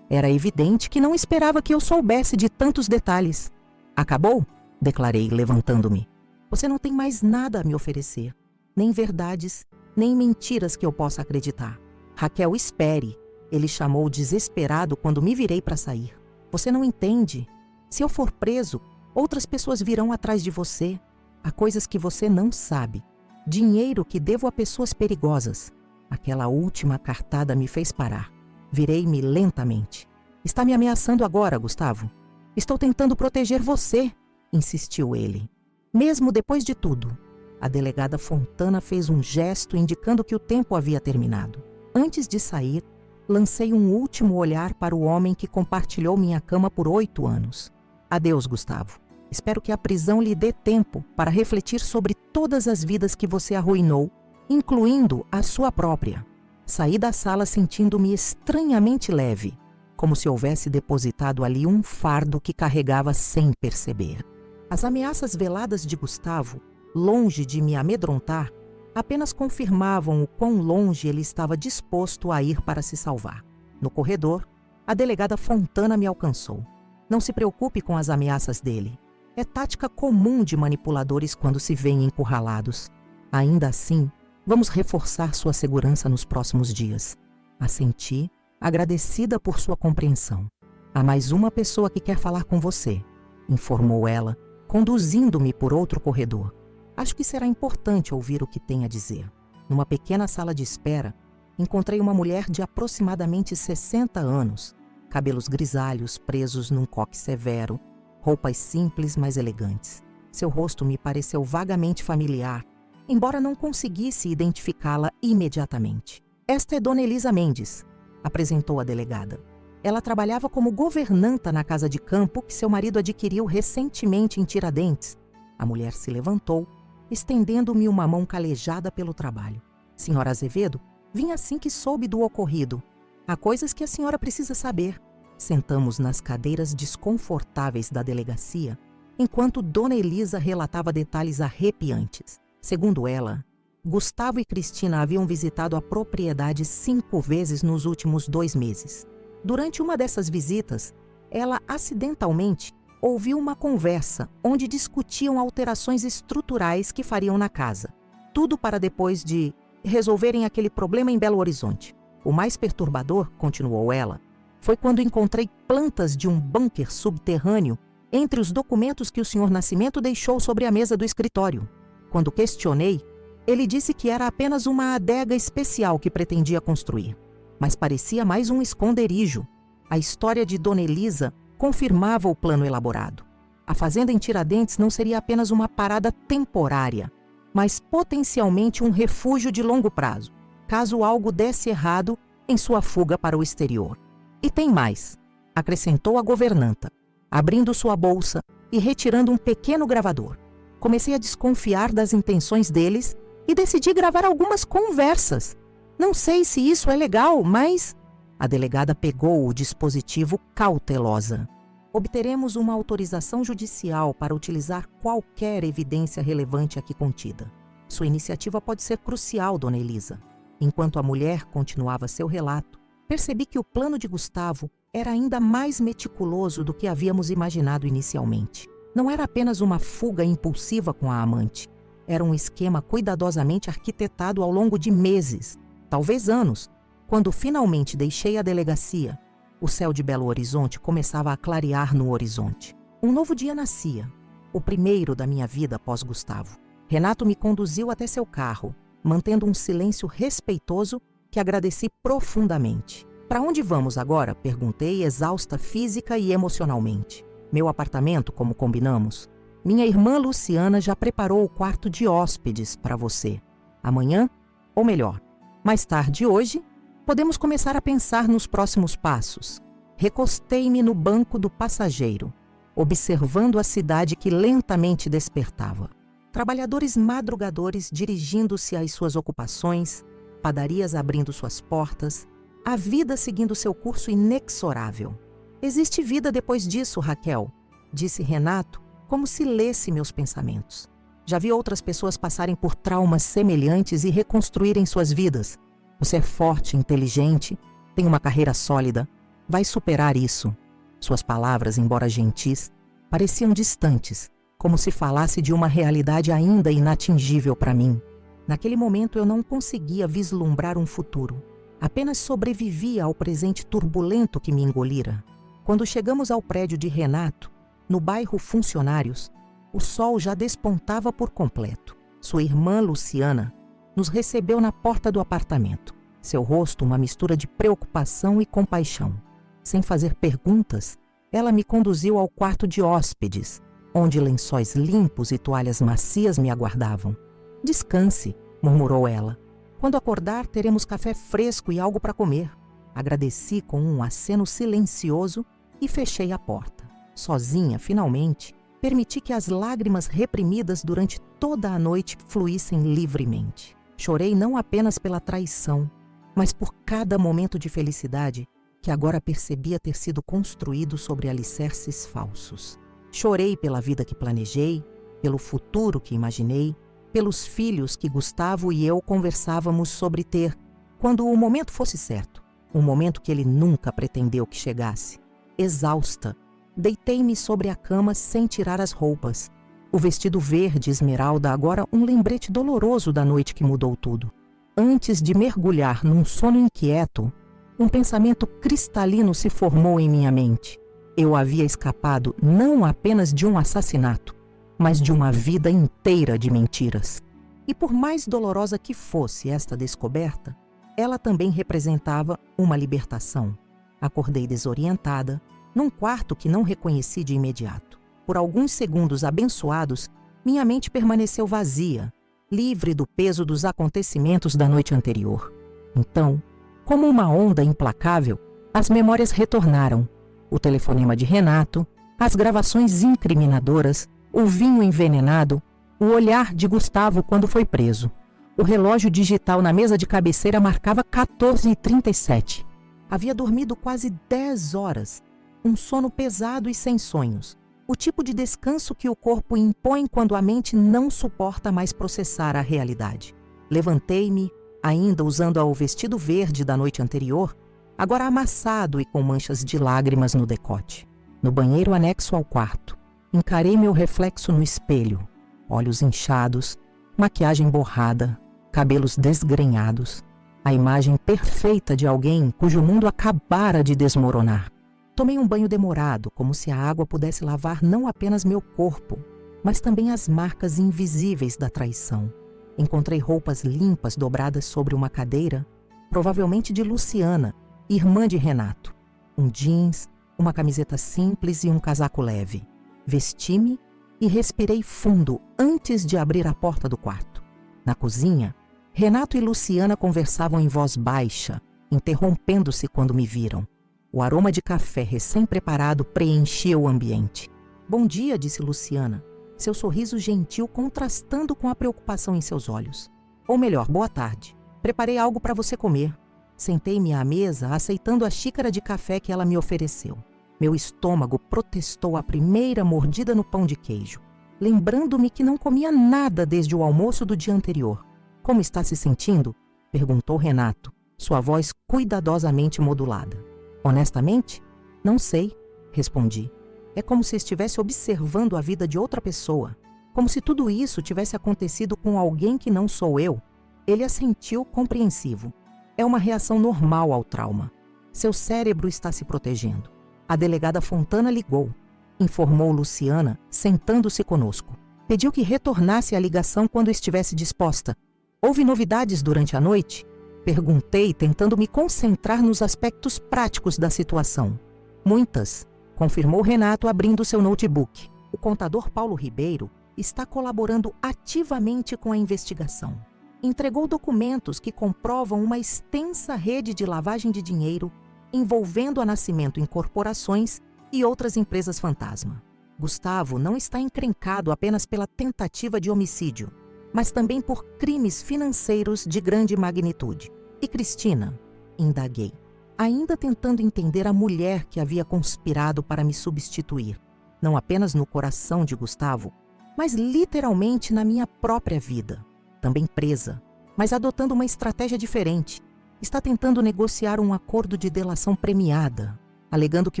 Era evidente que não esperava que eu soubesse de tantos detalhes. Acabou? Declarei, levantando-me. Você não tem mais nada a me oferecer. Nem verdades, nem mentiras que eu possa acreditar. Raquel, espere. Ele chamou desesperado quando me virei para sair. Você não entende. Se eu for preso, outras pessoas virão atrás de você. Há coisas que você não sabe. Dinheiro que devo a pessoas perigosas. Aquela última cartada me fez parar. Virei-me lentamente. Está me ameaçando agora, Gustavo? Estou tentando proteger você, insistiu ele. Mesmo depois de tudo. A delegada Fontana fez um gesto indicando que o tempo havia terminado. Antes de sair, lancei um último olhar para o homem que compartilhou minha cama por 8 anos. Adeus, Gustavo. Espero que a prisão lhe dê tempo para refletir sobre todas as vidas que você arruinou, incluindo a sua própria. Saí da sala sentindo-me estranhamente leve, como se houvesse depositado ali um fardo que carregava sem perceber. As ameaças veladas de Gustavo, longe de me amedrontar, apenas confirmavam o quão longe ele estava disposto a ir para se salvar. No corredor, a delegada Fontana me alcançou. Não se preocupe com as ameaças dele. É tática comum de manipuladores quando se veem encurralados. Ainda assim, vamos reforçar sua segurança nos próximos dias. Assenti, agradecida por sua compreensão. Há mais uma pessoa que quer falar com você, informou ela, conduzindo-me por outro corredor. Acho que será importante ouvir o que tem a dizer. Numa pequena sala de espera, encontrei uma mulher de aproximadamente 60 anos, cabelos grisalhos presos num coque severo, roupas simples, mas elegantes. Seu rosto me pareceu vagamente familiar, embora não conseguisse identificá-la imediatamente. Esta é Dona Elisa Mendes, apresentou a delegada. Ela trabalhava como governanta na casa de campo que seu marido adquiriu recentemente em Tiradentes. A mulher se levantou, estendendo-me uma mão calejada pelo trabalho. Senhora Azevedo, vim assim que soube do ocorrido. Há coisas que a senhora precisa saber. Sentamos nas cadeiras desconfortáveis da delegacia, enquanto Dona Elisa relatava detalhes arrepiantes. Segundo ela, Gustavo e Cristina haviam visitado a propriedade 5 vezes nos últimos 2 meses. Durante uma dessas visitas, ela acidentalmente ouviu uma conversa onde discutiam alterações estruturais que fariam na casa. Tudo para depois de resolverem aquele problema em Belo Horizonte. O mais perturbador, continuou ela, foi quando encontrei plantas de um bunker subterrâneo entre os documentos que o Sr. Nascimento deixou sobre a mesa do escritório. Quando questionei, ele disse que era apenas uma adega especial que pretendia construir, mas parecia mais um esconderijo. A história de Dona Elisa confirmava o plano elaborado. A fazenda em Tiradentes não seria apenas uma parada temporária, mas potencialmente um refúgio de longo prazo, caso algo desse errado em sua fuga para o exterior. E tem mais, acrescentou a governanta, abrindo sua bolsa e retirando um pequeno gravador. Comecei a desconfiar das intenções deles e decidi gravar algumas conversas. Não sei se isso é legal, mas... A delegada pegou o dispositivo cautelosa. Obteremos uma autorização judicial para utilizar qualquer evidência relevante aqui contida. Sua iniciativa pode ser crucial, dona Elisa. Enquanto a mulher continuava seu relato, percebi que o plano de Gustavo era ainda mais meticuloso do que havíamos imaginado inicialmente. Não era apenas uma fuga impulsiva com a amante. Era um esquema cuidadosamente arquitetado ao longo de meses, talvez anos. Quando finalmente deixei a delegacia, o céu de Belo Horizonte começava a clarear no horizonte. Um novo dia nascia, o primeiro da minha vida após Gustavo. Renato me conduziu até seu carro, mantendo um silêncio respeitoso que agradeci profundamente. Para onde vamos agora? Perguntei, exausta física e emocionalmente. Meu apartamento, como combinamos. Minha irmã Luciana já preparou o quarto de hóspedes para você. Amanhã, ou melhor, mais tarde hoje, podemos começar a pensar nos próximos passos. Recostei-me no banco do passageiro, observando a cidade que lentamente despertava. Trabalhadores madrugadores dirigindo-se às suas ocupações, padarias abrindo suas portas, a vida seguindo seu curso inexorável. Existe vida depois disso, Raquel, disse Renato, como se lesse meus pensamentos. Já vi outras pessoas passarem por traumas semelhantes e reconstruírem suas vidas. Você é forte, inteligente, tem uma carreira sólida, vai superar isso. Suas palavras, embora gentis, pareciam distantes, como se falasse de uma realidade ainda inatingível para mim. Naquele momento eu não conseguia vislumbrar um futuro. Apenas sobrevivia ao presente turbulento que me engolira. Quando chegamos ao prédio de Renato, no bairro Funcionários, o sol já despontava por completo. Sua irmã Luciana nos recebeu na porta do apartamento. Seu rosto uma mistura de preocupação e compaixão. Sem fazer perguntas, ela me conduziu ao quarto de hóspedes, onde lençóis limpos e toalhas macias me aguardavam. Descanse, murmurou ela. Quando acordar, teremos café fresco e algo para comer. Agradeci com um aceno silencioso e fechei a porta. Sozinha, finalmente, permiti que as lágrimas reprimidas durante toda a noite fluíssem livremente. Chorei não apenas pela traição, mas por cada momento de felicidade que agora percebia ter sido construído sobre alicerces falsos. Chorei pela vida que planejei, pelo futuro que imaginei, pelos filhos que Gustavo e eu conversávamos sobre ter, quando o momento fosse certo, um momento que ele nunca pretendeu que chegasse. Exausta, deitei-me sobre a cama sem tirar as roupas. O vestido verde esmeralda agora um lembrete doloroso da noite que mudou tudo. Antes de mergulhar num sono inquieto, um pensamento cristalino se formou em minha mente. Eu havia escapado não apenas de um assassinato, mas de uma vida inteira de mentiras. E por mais dolorosa que fosse esta descoberta, ela também representava uma libertação. Acordei desorientada, num quarto que não reconheci de imediato. Por alguns segundos abençoados, minha mente permaneceu vazia, livre do peso dos acontecimentos da noite anterior. Então, como uma onda implacável, as memórias retornaram. O telefonema de Renato, as gravações incriminadoras, o vinho envenenado, o olhar de Gustavo quando foi preso. O relógio digital na mesa de cabeceira marcava 14h37. Havia dormido quase 10 horas, um sono pesado e sem sonhos. O tipo de descanso que o corpo impõe quando a mente não suporta mais processar a realidade. Levantei-me, ainda usando o vestido verde da noite anterior, agora amassado e com manchas de lágrimas no decote. No banheiro anexo ao quarto, encarei meu reflexo no espelho. Olhos inchados, maquiagem borrada, cabelos desgrenhados. A imagem perfeita de alguém cujo mundo acabara de desmoronar. Tomei um banho demorado, como se a água pudesse lavar não apenas meu corpo, mas também as marcas invisíveis da traição. Encontrei roupas limpas dobradas sobre uma cadeira, provavelmente de Luciana, irmã de Renato. Um jeans, uma camiseta simples e um casaco leve. Vesti-me e respirei fundo antes de abrir a porta do quarto. Na cozinha, Renato e Luciana conversavam em voz baixa, interrompendo-se quando me viram. O aroma de café recém-preparado preenchia o ambiente. "Bom dia", disse Luciana, seu sorriso gentil contrastando com a preocupação em seus olhos. "Ou melhor, boa tarde. Preparei algo para você comer." Sentei-me à mesa, aceitando a xícara de café que ela me ofereceu. Meu estômago protestou a primeira mordida no pão de queijo, lembrando-me que não comia nada desde o almoço do dia anterior. "Como está se sentindo?" perguntou Renato, sua voz cuidadosamente modulada. "Honestamente, não sei", respondi. É como se estivesse observando a vida de outra pessoa, como se tudo isso tivesse acontecido com alguém que não sou eu. Ele assentiu compreensivo. "É uma reação normal ao trauma. Seu cérebro está se protegendo." A delegada Fontana ligou, informou Luciana, sentando-se conosco. Pediu que retornasse a ligação quando estivesse disposta. "Houve novidades durante a noite?" Perguntei, tentando me concentrar nos aspectos práticos da situação. "Muitas", confirmou Renato, abrindo seu notebook. "O contador Paulo Ribeiro está colaborando ativamente com a investigação. Entregou documentos que comprovam uma extensa rede de lavagem de dinheiro envolvendo a Nascimento em corporações e outras empresas fantasma. Gustavo não está encrencado apenas pela tentativa de homicídio, mas também por crimes financeiros de grande magnitude. E Cristina?" Indaguei, ainda tentando entender a mulher que havia conspirado para me substituir, não apenas no coração de Gustavo, mas literalmente na minha própria vida. Também presa, mas adotando uma estratégia diferente. Está tentando negociar um acordo de delação premiada, alegando que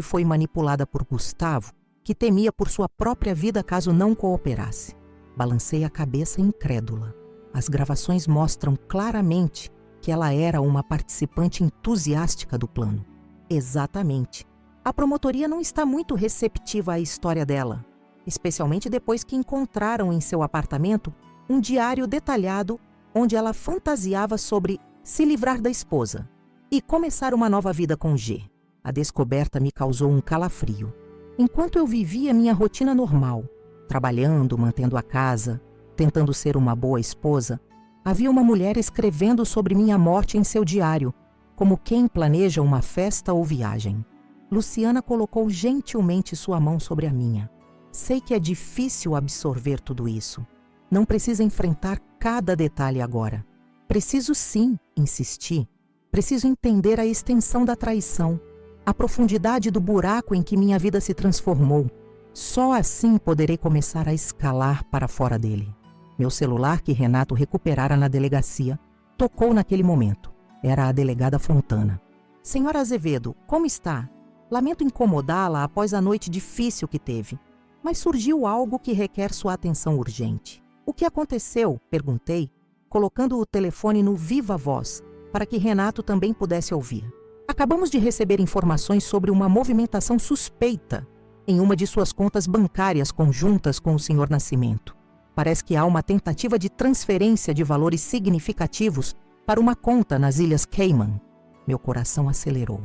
foi manipulada por Gustavo, que temia por sua própria vida caso não cooperasse. Balancei a cabeça incrédula. As gravações mostram claramente que ela era uma participante entusiástica do plano. Exatamente. A promotoria não está muito receptiva à história dela, especialmente depois que encontraram em seu apartamento um diário detalhado onde ela fantasiava sobre se livrar da esposa e começar uma nova vida com G. A descoberta me causou um calafrio. Enquanto eu vivia minha rotina normal, trabalhando, mantendo a casa, tentando ser uma boa esposa, havia uma mulher escrevendo sobre minha morte em seu diário, como quem planeja uma festa ou viagem. Luciana colocou gentilmente sua mão sobre a minha. Sei que é difícil absorver tudo isso. Não precisa enfrentar cada detalhe agora. Preciso sim, insisti. Preciso entender a extensão da traição, a profundidade do buraco em que minha vida se transformou. Só assim poderei começar a escalar para fora dele. Meu celular, que Renato recuperara na delegacia, tocou naquele momento. Era a delegada Fontana. "Senhora Azevedo, como está? Lamento incomodá-la após a noite difícil que teve, mas surgiu algo que requer sua atenção urgente." "O que aconteceu?" perguntei, colocando o telefone no viva voz, para que Renato também pudesse ouvir. "Acabamos de receber informações sobre uma movimentação suspeita em uma de suas contas bancárias conjuntas com o Sr. Nascimento. Parece que há uma tentativa de transferência de valores significativos para uma conta nas Ilhas Cayman." Meu coração acelerou.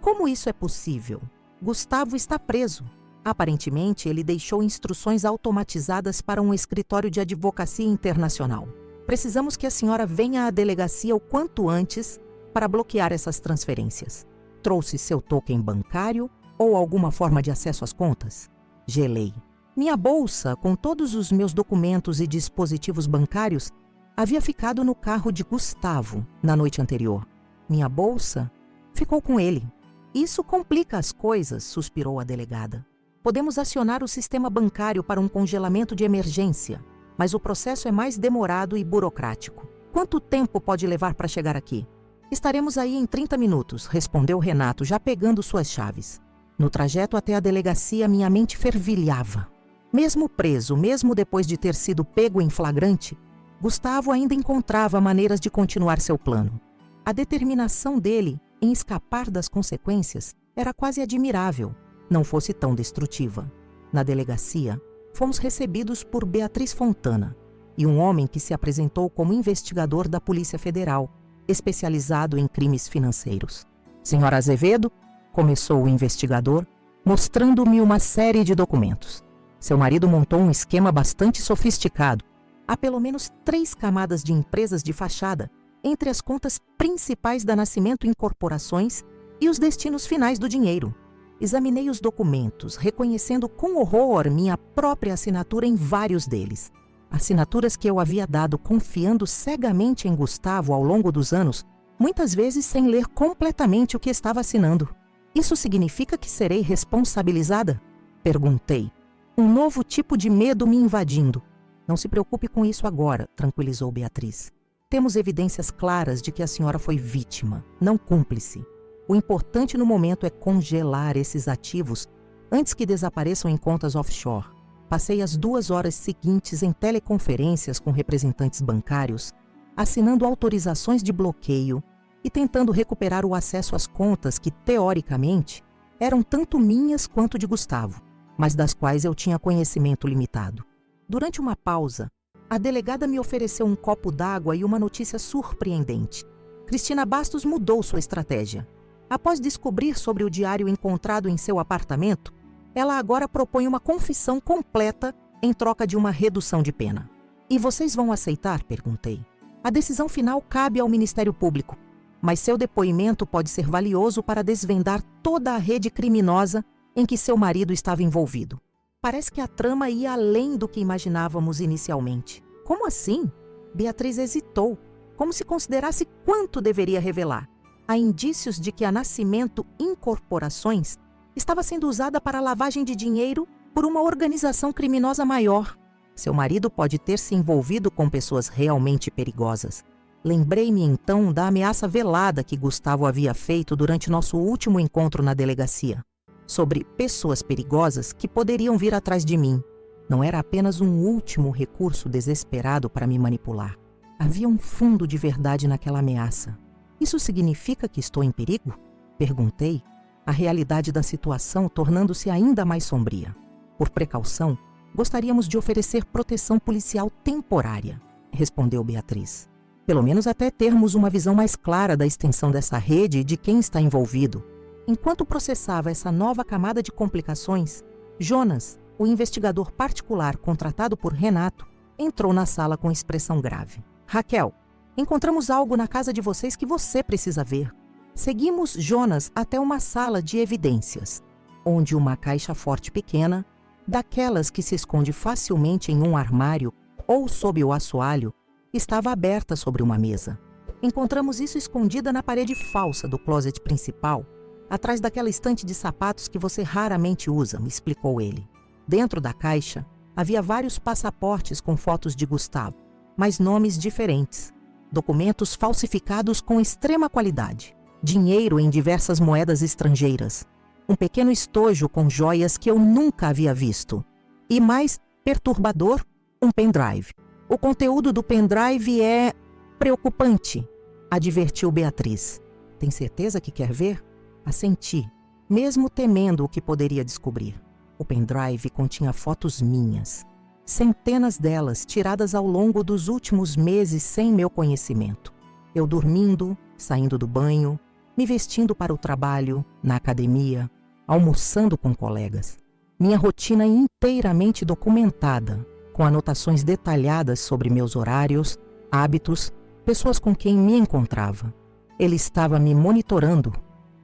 "Como isso é possível? Gustavo está preso. Aparentemente, ele deixou instruções automatizadas para um escritório de advocacia internacional. Precisamos que a senhora venha à delegacia o quanto antes para bloquear essas transferências. Trouxe seu token bancário ou alguma forma de acesso às contas?" Gelei. Minha bolsa, com todos os meus documentos e dispositivos bancários, havia ficado no carro de Gustavo na noite anterior. Minha bolsa ficou com ele. "Isso complica as coisas", suspirou a delegada. "Podemos acionar o sistema bancário para um congelamento de emergência, mas o processo é mais demorado e burocrático. Quanto tempo pode levar para chegar aqui?" "Estaremos aí em 30 minutos", respondeu Renato, já pegando suas chaves. No trajeto até a delegacia, minha mente fervilhava. Mesmo preso, mesmo depois de ter sido pego em flagrante, Gustavo ainda encontrava maneiras de continuar seu plano. A determinação dele em escapar das consequências era quase admirável, não fosse tão destrutiva. Na delegacia, fomos recebidos por Beatriz Fontana e um homem que se apresentou como investigador da Polícia Federal, especializado em crimes financeiros. "Senhora Azevedo", começou o investigador, mostrando-me uma série de documentos. Seu marido montou um esquema bastante sofisticado. Há pelo menos 3 camadas de empresas de fachada entre as contas principais da Nascimento Incorporações e os destinos finais do dinheiro. Examinei os documentos, reconhecendo com horror minha própria assinatura em vários deles. Assinaturas que eu havia dado confiando cegamente em Gustavo ao longo dos anos, muitas vezes sem ler completamente o que estava assinando. Isso significa que serei responsabilizada? Perguntei. Um novo tipo de medo me invadindo. Não se preocupe com isso agora, tranquilizou Beatriz. Temos evidências claras de que a senhora foi vítima, não cúmplice. O importante no momento é congelar esses ativos antes que desapareçam em contas offshore. Passei as 2 horas seguintes em teleconferências com representantes bancários, assinando autorizações de bloqueio e tentando recuperar o acesso às contas que, teoricamente, eram tanto minhas quanto de Gustavo, mas das quais eu tinha conhecimento limitado. Durante uma pausa, a delegada me ofereceu um copo d'água e uma notícia surpreendente. Cristina Bastos mudou sua estratégia. Após descobrir sobre o diário encontrado em seu apartamento, ela agora propõe uma confissão completa em troca de uma redução de pena. E vocês vão aceitar? Perguntei. A decisão final cabe ao Ministério Público, mas seu depoimento pode ser valioso para desvendar toda a rede criminosa em que seu marido estava envolvido. Parece que a trama ia além do que imaginávamos inicialmente. Como assim? Beatriz hesitou, como se considerasse quanto deveria revelar. Há indícios de que a Nascimento Incorporações estava sendo usada para lavagem de dinheiro por uma organização criminosa maior. Seu marido pode ter se envolvido com pessoas realmente perigosas. Lembrei-me então da ameaça velada que Gustavo havia feito durante nosso último encontro na delegacia, sobre pessoas perigosas que poderiam vir atrás de mim. Não era apenas um último recurso desesperado para me manipular. Havia um fundo de verdade naquela ameaça. Isso significa que estou em perigo? Perguntei, a realidade da situação tornando-se ainda mais sombria. Por precaução, gostaríamos de oferecer proteção policial temporária, respondeu Beatriz. Pelo menos até termos uma visão mais clara da extensão dessa rede e de quem está envolvido. Enquanto processava essa nova camada de complicações, Jonas, o investigador particular contratado por Renato, entrou na sala com expressão grave. Raquel, encontramos algo na casa de vocês que você precisa ver. Seguimos Jonas até uma sala de evidências, onde uma caixa forte pequena, daquelas que se esconde facilmente em um armário ou sob o assoalho, estava aberta sobre uma mesa. Encontramos isso escondida na parede falsa do closet principal, atrás daquela estante de sapatos que você raramente usa, me explicou ele. Dentro da caixa, havia vários passaportes com fotos de Gustavo, mas nomes diferentes. Documentos falsificados com extrema qualidade. Dinheiro em diversas moedas estrangeiras. Um pequeno estojo com joias que eu nunca havia visto. E mais perturbador, um pendrive. O conteúdo do pendrive é preocupante, advertiu Beatriz. Tem certeza que quer ver? Assenti, mesmo temendo o que poderia descobrir. O pendrive continha fotos minhas. Centenas delas tiradas ao longo dos últimos meses sem meu conhecimento. Eu dormindo, saindo do banho, me vestindo para o trabalho, na academia, almoçando com colegas. Minha rotina inteiramente documentada, com anotações detalhadas sobre meus horários, hábitos, pessoas com quem me encontrava. Ele estava me monitorando,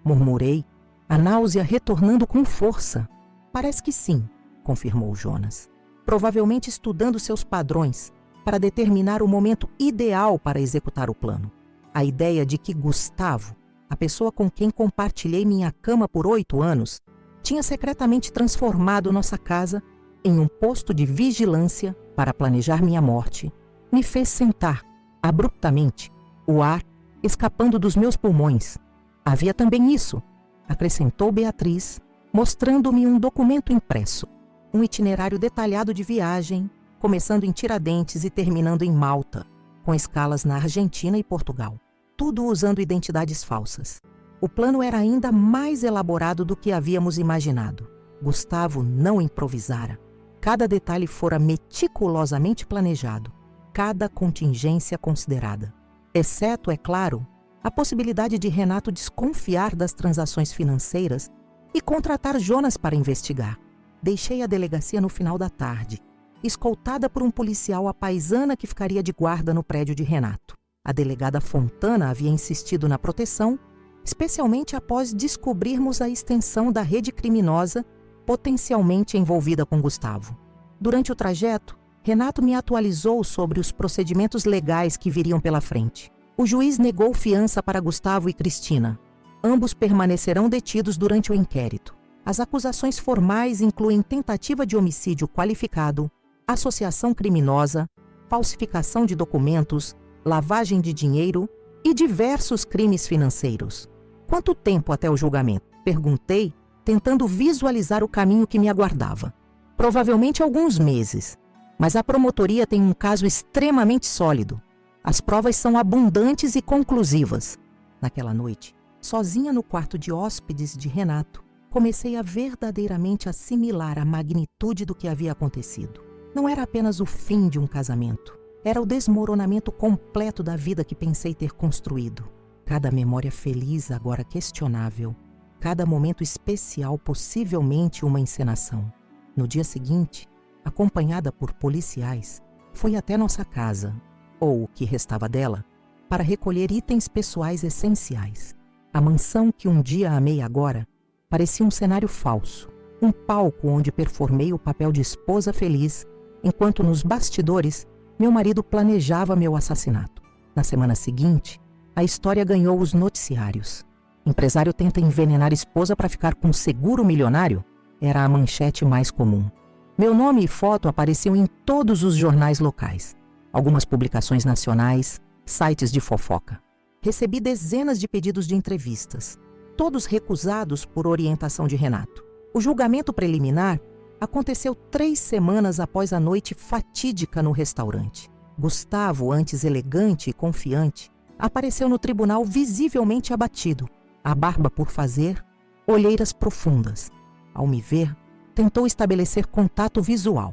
murmurei, a náusea retornando com força. Parece que sim, confirmou Jonas. Provavelmente estudando seus padrões para determinar o momento ideal para executar o plano. A ideia de que Gustavo, a pessoa com quem compartilhei minha cama por 8 anos, tinha secretamente transformado nossa casa em um posto de vigilância para planejar minha morte, me fez sentar, abruptamente, o ar escapando dos meus pulmões. Havia também isso, acrescentou Beatriz, mostrando-me um documento impresso, um itinerário detalhado de viagem, começando em Tiradentes e terminando em Malta, com escalas na Argentina e Portugal, tudo usando identidades falsas. O plano era ainda mais elaborado do que havíamos imaginado. Gustavo não improvisara. Cada detalhe fora meticulosamente planejado, cada contingência considerada. Exceto, é claro, a possibilidade de Renato desconfiar das transações financeiras e contratar Jonas para investigar. Deixei a delegacia no final da tarde, escoltada por um policial à paisana que ficaria de guarda no prédio de Renato. A delegada Fontana havia insistido na proteção, especialmente após descobrirmos a extensão da rede criminosa potencialmente envolvida com Gustavo. Durante o trajeto, Renato me atualizou sobre os procedimentos legais que viriam pela frente. O juiz negou fiança para Gustavo e Cristina. Ambos permanecerão detidos durante o inquérito. As acusações formais incluem tentativa de homicídio qualificado, associação criminosa, falsificação de documentos, lavagem de dinheiro e diversos crimes financeiros. Quanto tempo até o julgamento? Perguntei, tentando visualizar o caminho que me aguardava. Provavelmente alguns meses, mas a promotoria tem um caso extremamente sólido. As provas são abundantes e conclusivas. Naquela noite, sozinha no quarto de hóspedes de Renato, comecei a verdadeiramente assimilar a magnitude do que havia acontecido. Não era apenas o fim de um casamento. Era o desmoronamento completo da vida que pensei ter construído. Cada memória feliz, agora questionável. Cada momento especial, possivelmente uma encenação. No dia seguinte, acompanhada por policiais, fui até nossa casa, ou o que restava dela, para recolher itens pessoais essenciais. A mansão que um dia amei agora parecia um cenário falso, um palco onde performei o papel de esposa feliz, enquanto nos bastidores meu marido planejava meu assassinato. Na semana seguinte, a história ganhou os noticiários. Empresário tenta envenenar esposa para ficar com seguro milionário? Era a manchete mais comum. Meu nome e foto apareciam em todos os jornais locais, algumas publicações nacionais, sites de fofoca. Recebi dezenas de pedidos de entrevistas, todos recusados por orientação de Renato. O julgamento preliminar aconteceu 3 semanas após a noite fatídica no restaurante. Gustavo, antes elegante e confiante, apareceu no tribunal visivelmente abatido, a barba por fazer, olheiras profundas. Ao me ver, tentou estabelecer contato visual,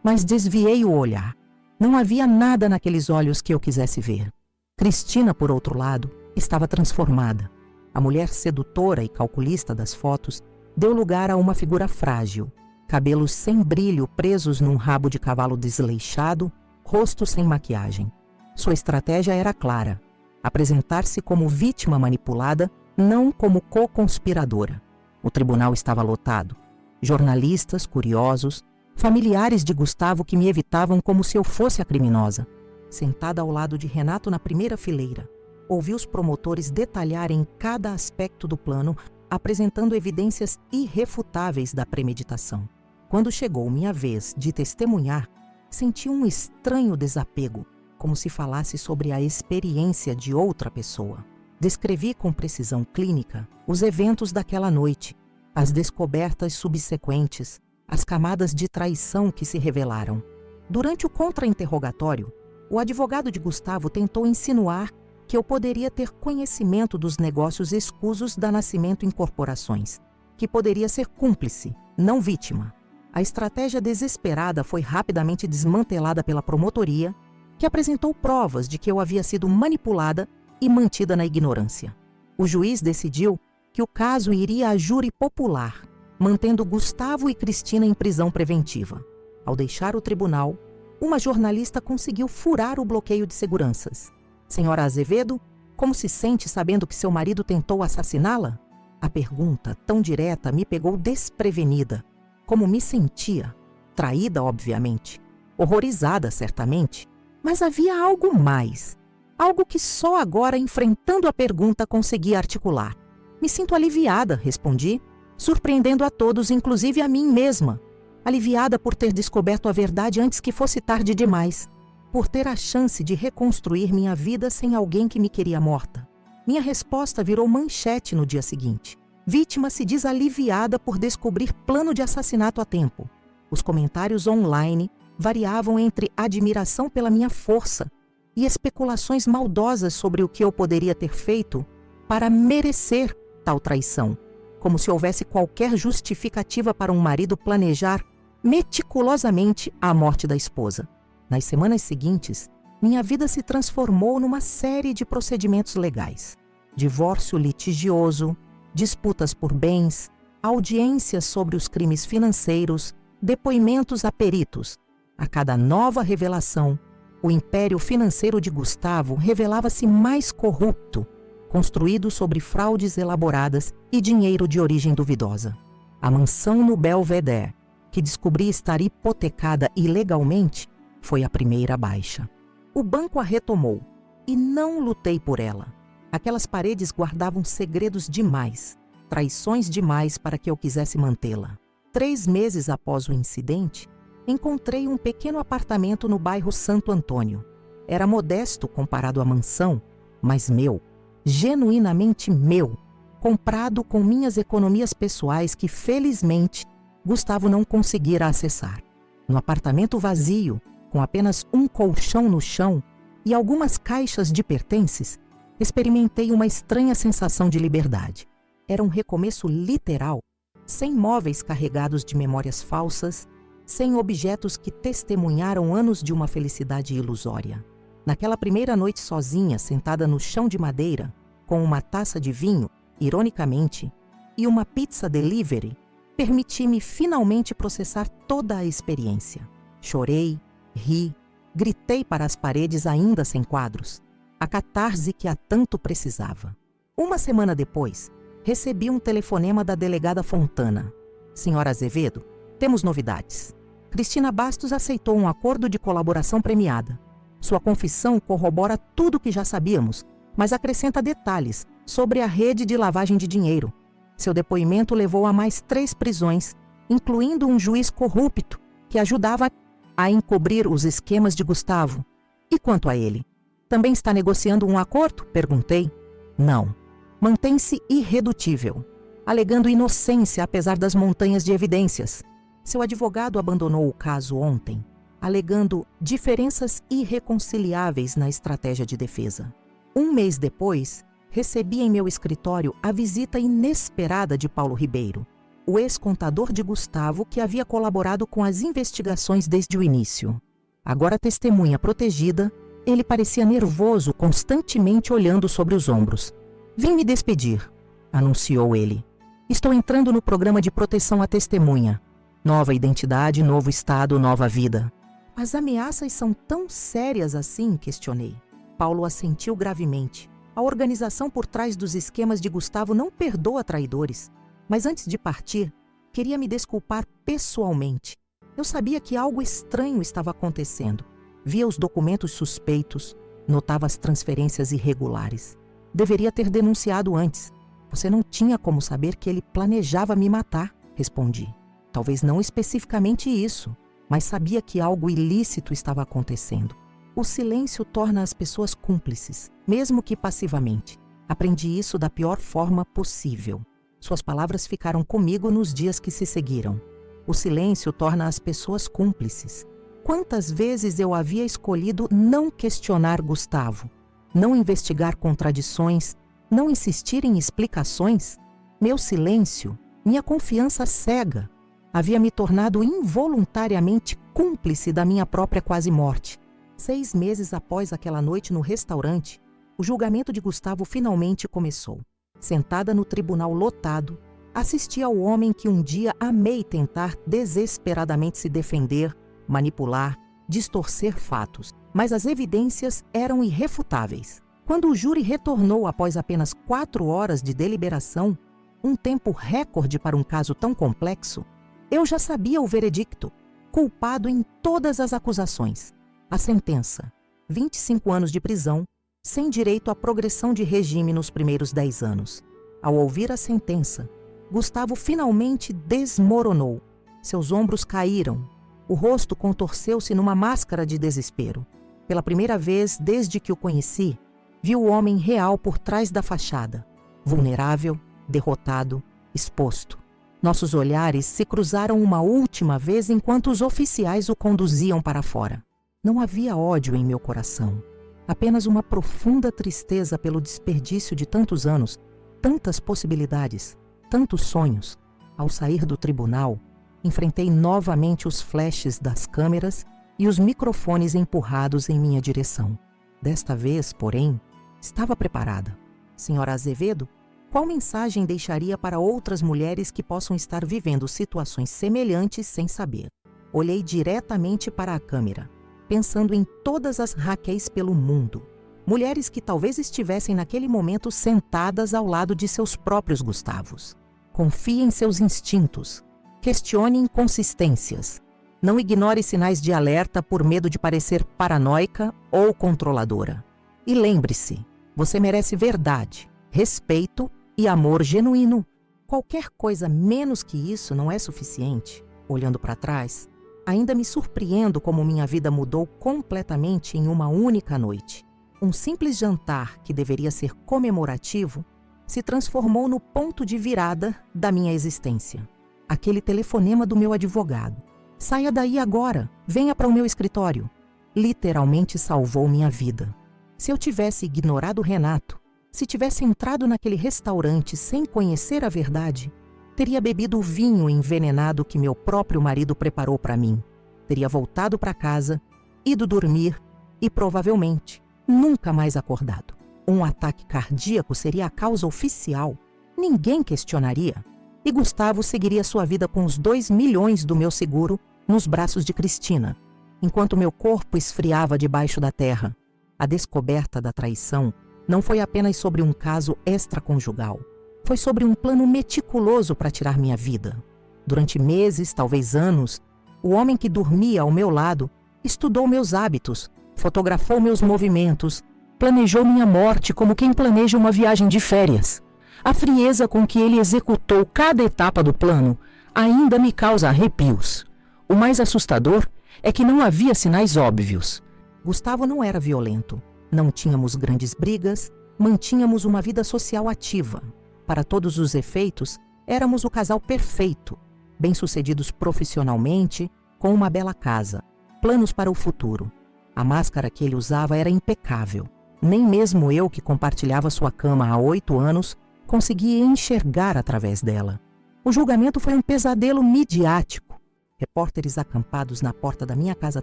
mas desviei o olhar. Não havia nada naqueles olhos que eu quisesse ver. Cristina, por outro lado, estava transformada. A mulher sedutora e calculista das fotos deu lugar a uma figura frágil, cabelos sem brilho presos num rabo de cavalo desleixado, rosto sem maquiagem. Sua estratégia era clara: apresentar-se como vítima manipulada, não como co-conspiradora. O tribunal estava lotado. Jornalistas, curiosos, familiares de Gustavo que me evitavam como se eu fosse a criminosa. Sentada ao lado de Renato na primeira fileira, ouvi os promotores detalharem cada aspecto do plano, apresentando evidências irrefutáveis da premeditação. Quando chegou minha vez de testemunhar, senti um estranho desapego, como se falasse sobre a experiência de outra pessoa. Descrevi com precisão clínica os eventos daquela noite, as descobertas subsequentes, as camadas de traição que se revelaram. Durante o contra-interrogatório, o advogado de Gustavo tentou insinuar que eu poderia ter conhecimento dos negócios escusos da Nascimento Incorporações, que poderia ser cúmplice, não vítima. A estratégia desesperada foi rapidamente desmantelada pela promotoria, que apresentou provas de que eu havia sido manipulada e mantida na ignorância. O juiz decidiu que o caso iria a júri popular, mantendo Gustavo e Cristina em prisão preventiva. Ao deixar o tribunal, uma jornalista conseguiu furar o bloqueio de seguranças. Senhora Azevedo, como se sente sabendo que seu marido tentou assassiná-la? A pergunta, tão direta, me pegou desprevenida. Como me sentia? Traída, obviamente. Horrorizada, certamente. Mas havia algo mais. Algo que só agora, enfrentando a pergunta, consegui articular. Me sinto aliviada, respondi, surpreendendo a todos, inclusive a mim mesma. Aliviada por ter descoberto a verdade antes que fosse tarde demais. Por ter a chance de reconstruir minha vida sem alguém que me queria morta. Minha resposta virou manchete no dia seguinte. Vítima se diz aliviada por descobrir plano de assassinato a tempo. Os comentários online variavam entre admiração pela minha força e especulações maldosas sobre o que eu poderia ter feito para merecer tal traição, como se houvesse qualquer justificativa para um marido planejar meticulosamente a morte da esposa. Nas semanas seguintes, minha vida se transformou numa série de procedimentos legais. Divórcio litigioso, disputas por bens, audiências sobre os crimes financeiros, depoimentos a peritos. A cada nova revelação, o império financeiro de Gustavo revelava-se mais corrupto, construído sobre fraudes elaboradas e dinheiro de origem duvidosa. A mansão no Belvedere, que descobri estar hipotecada ilegalmente, foi a primeira baixa. O banco a retomou e não lutei por ela. Aquelas paredes guardavam segredos demais, traições demais para que eu quisesse mantê-la. 3 meses após o incidente, encontrei um pequeno apartamento no bairro Santo Antônio. Era modesto comparado à mansão, mas meu, genuinamente meu, comprado com minhas economias pessoais que, felizmente, Gustavo não conseguira acessar. No apartamento vazio, com apenas um colchão no chão e algumas caixas de pertences, experimentei uma estranha sensação de liberdade. Era um recomeço literal, sem móveis carregados de memórias falsas, sem objetos que testemunharam anos de uma felicidade ilusória. Naquela primeira noite sozinha, sentada no chão de madeira, com uma taça de vinho, ironicamente, e uma pizza delivery, permiti-me finalmente processar toda a experiência. Chorei, ri, gritei para as paredes ainda sem quadros. A catarse que há tanto precisava. Uma semana depois, recebi um telefonema da delegada Fontana. Senhora Azevedo, temos novidades. Cristina Bastos aceitou um acordo de colaboração premiada. Sua confissão corrobora tudo o que já sabíamos, mas acrescenta detalhes sobre a rede de lavagem de dinheiro. Seu depoimento levou a mais 3 prisões, incluindo um juiz corrupto que ajudava a encobrir os esquemas de Gustavo. E quanto a ele? Também está negociando um acordo? Perguntei. Não. Mantém-se irredutível, alegando inocência apesar das montanhas de evidências. Seu advogado abandonou o caso ontem, alegando diferenças irreconciliáveis na estratégia de defesa. 1 mês depois, recebi em meu escritório a visita inesperada de Paulo Ribeiro, o ex-contador de Gustavo que havia colaborado com as investigações desde o início. Agora testemunha protegida, ele parecia nervoso, constantemente olhando sobre os ombros. Vim me despedir, anunciou ele. Estou entrando no programa de proteção à testemunha. Nova identidade, novo estado, nova vida. As ameaças são tão sérias assim? Questionei. Paulo assentiu gravemente. A organização por trás dos esquemas de Gustavo não perdoa traidores. Mas antes de partir, queria me desculpar pessoalmente. Eu sabia que algo estranho estava acontecendo. Via os documentos suspeitos, notava as transferências irregulares. Deveria ter denunciado antes. Você não tinha como saber que ele planejava me matar, respondi. Talvez não especificamente isso, mas sabia que algo ilícito estava acontecendo. O silêncio torna as pessoas cúmplices, mesmo que passivamente. Aprendi isso da pior forma possível. Suas palavras ficaram comigo nos dias que se seguiram. O silêncio torna as pessoas cúmplices. Quantas vezes eu havia escolhido não questionar Gustavo, não investigar contradições, não insistir em explicações? Meu silêncio, minha confiança cega, havia me tornado involuntariamente cúmplice da minha própria quase-morte. 6 meses após aquela noite no restaurante, o julgamento de Gustavo finalmente começou. Sentada no tribunal lotado, assisti ao homem que um dia amei tentar desesperadamente se defender, manipular, distorcer fatos. Mas as evidências eram irrefutáveis. Quando o júri retornou após apenas 4 horas de deliberação, um tempo recorde para um caso tão complexo, eu já sabia o veredicto, culpado em todas as acusações. A sentença, 25 anos de prisão, sem direito à progressão de regime nos primeiros 10 anos. Ao ouvir a sentença, Gustavo finalmente desmoronou. Seus ombros caíram. O rosto contorceu-se numa máscara de desespero. Pela primeira vez desde que o conheci, vi o homem real por trás da fachada, vulnerável, derrotado, exposto. Nossos olhares se cruzaram uma última vez enquanto os oficiais o conduziam para fora. Não havia ódio em meu coração, apenas uma profunda tristeza pelo desperdício de tantos anos, tantas possibilidades, tantos sonhos. Ao sair do tribunal, enfrentei novamente os flashes das câmeras e os microfones empurrados em minha direção. Desta vez, porém, estava preparada. Senhora Azevedo, Qual mensagem deixaria para outras mulheres que possam estar vivendo situações semelhantes sem saber? Olhei diretamente para a câmera, pensando em todas as Raquéis pelo mundo. Mulheres que talvez estivessem naquele momento sentadas ao lado de seus próprios Gustavos. Confie em seus instintos. Questione inconsistências. Não ignore sinais de alerta por medo de parecer paranoica ou controladora. E lembre-se, você merece verdade, respeito e amor genuíno. Qualquer coisa menos que isso não é suficiente. Olhando para trás, ainda me surpreendo como minha vida mudou completamente em uma única noite. Um simples jantar que deveria ser comemorativo se transformou no ponto de virada da minha existência. Aquele telefonema do meu advogado. Saia daí agora, venha para o meu escritório. Literalmente salvou minha vida. Se eu tivesse ignorado Renato, se tivesse entrado naquele restaurante sem conhecer a verdade, teria bebido o vinho envenenado que meu próprio marido preparou para mim. Teria voltado para casa, ido dormir e provavelmente nunca mais acordado. Um ataque cardíaco seria a causa oficial. Ninguém questionaria. E Gustavo seguiria sua vida com os 2 milhões do meu seguro nos braços de Cristina, enquanto meu corpo esfriava debaixo da terra. A descoberta da traição não foi apenas sobre um caso extraconjugal. Foi sobre um plano meticuloso para tirar minha vida. Durante meses, talvez anos, o homem que dormia ao meu lado estudou meus hábitos, fotografou meus movimentos, planejou minha morte como quem planeja uma viagem de férias. A frieza com que ele executou cada etapa do plano ainda me causa arrepios. O mais assustador é que não havia sinais óbvios. Gustavo não era violento. Não tínhamos grandes brigas, mantínhamos uma vida social ativa. Para todos os efeitos, éramos o casal perfeito, bem-sucedidos profissionalmente, com uma bela casa, planos para o futuro. A máscara que ele usava era impecável. Nem mesmo eu, que compartilhava sua cama há 8 anos, conseguia enxergar através dela. O julgamento foi um pesadelo midiático. Repórteres acampados na porta da minha casa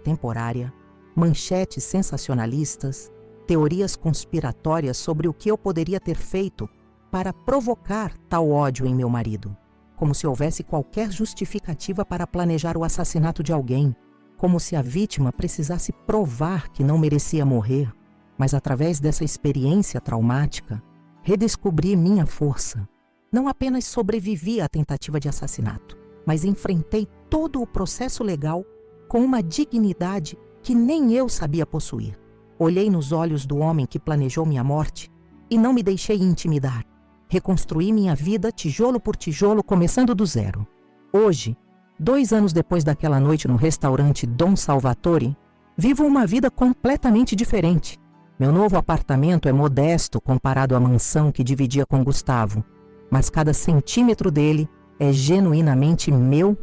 temporária, manchetes sensacionalistas, teorias conspiratórias sobre o que eu poderia ter feito para provocar tal ódio em meu marido. Como se houvesse qualquer justificativa para planejar o assassinato de alguém. Como se a vítima precisasse provar que não merecia morrer. Mas através dessa experiência traumática, redescobri minha força. Não apenas sobrevivi à tentativa de assassinato, mas enfrentei todo o processo legal com uma dignidade que nem eu sabia possuir. Olhei nos olhos do homem que planejou minha morte e não me deixei intimidar. Reconstruí minha vida tijolo por tijolo, começando do zero. Hoje, 2 anos depois daquela noite no restaurante Dom Salvatore, vivo uma vida completamente diferente. Meu novo apartamento é modesto comparado à mansão que dividia com Gustavo, mas cada centímetro dele é genuinamente meu.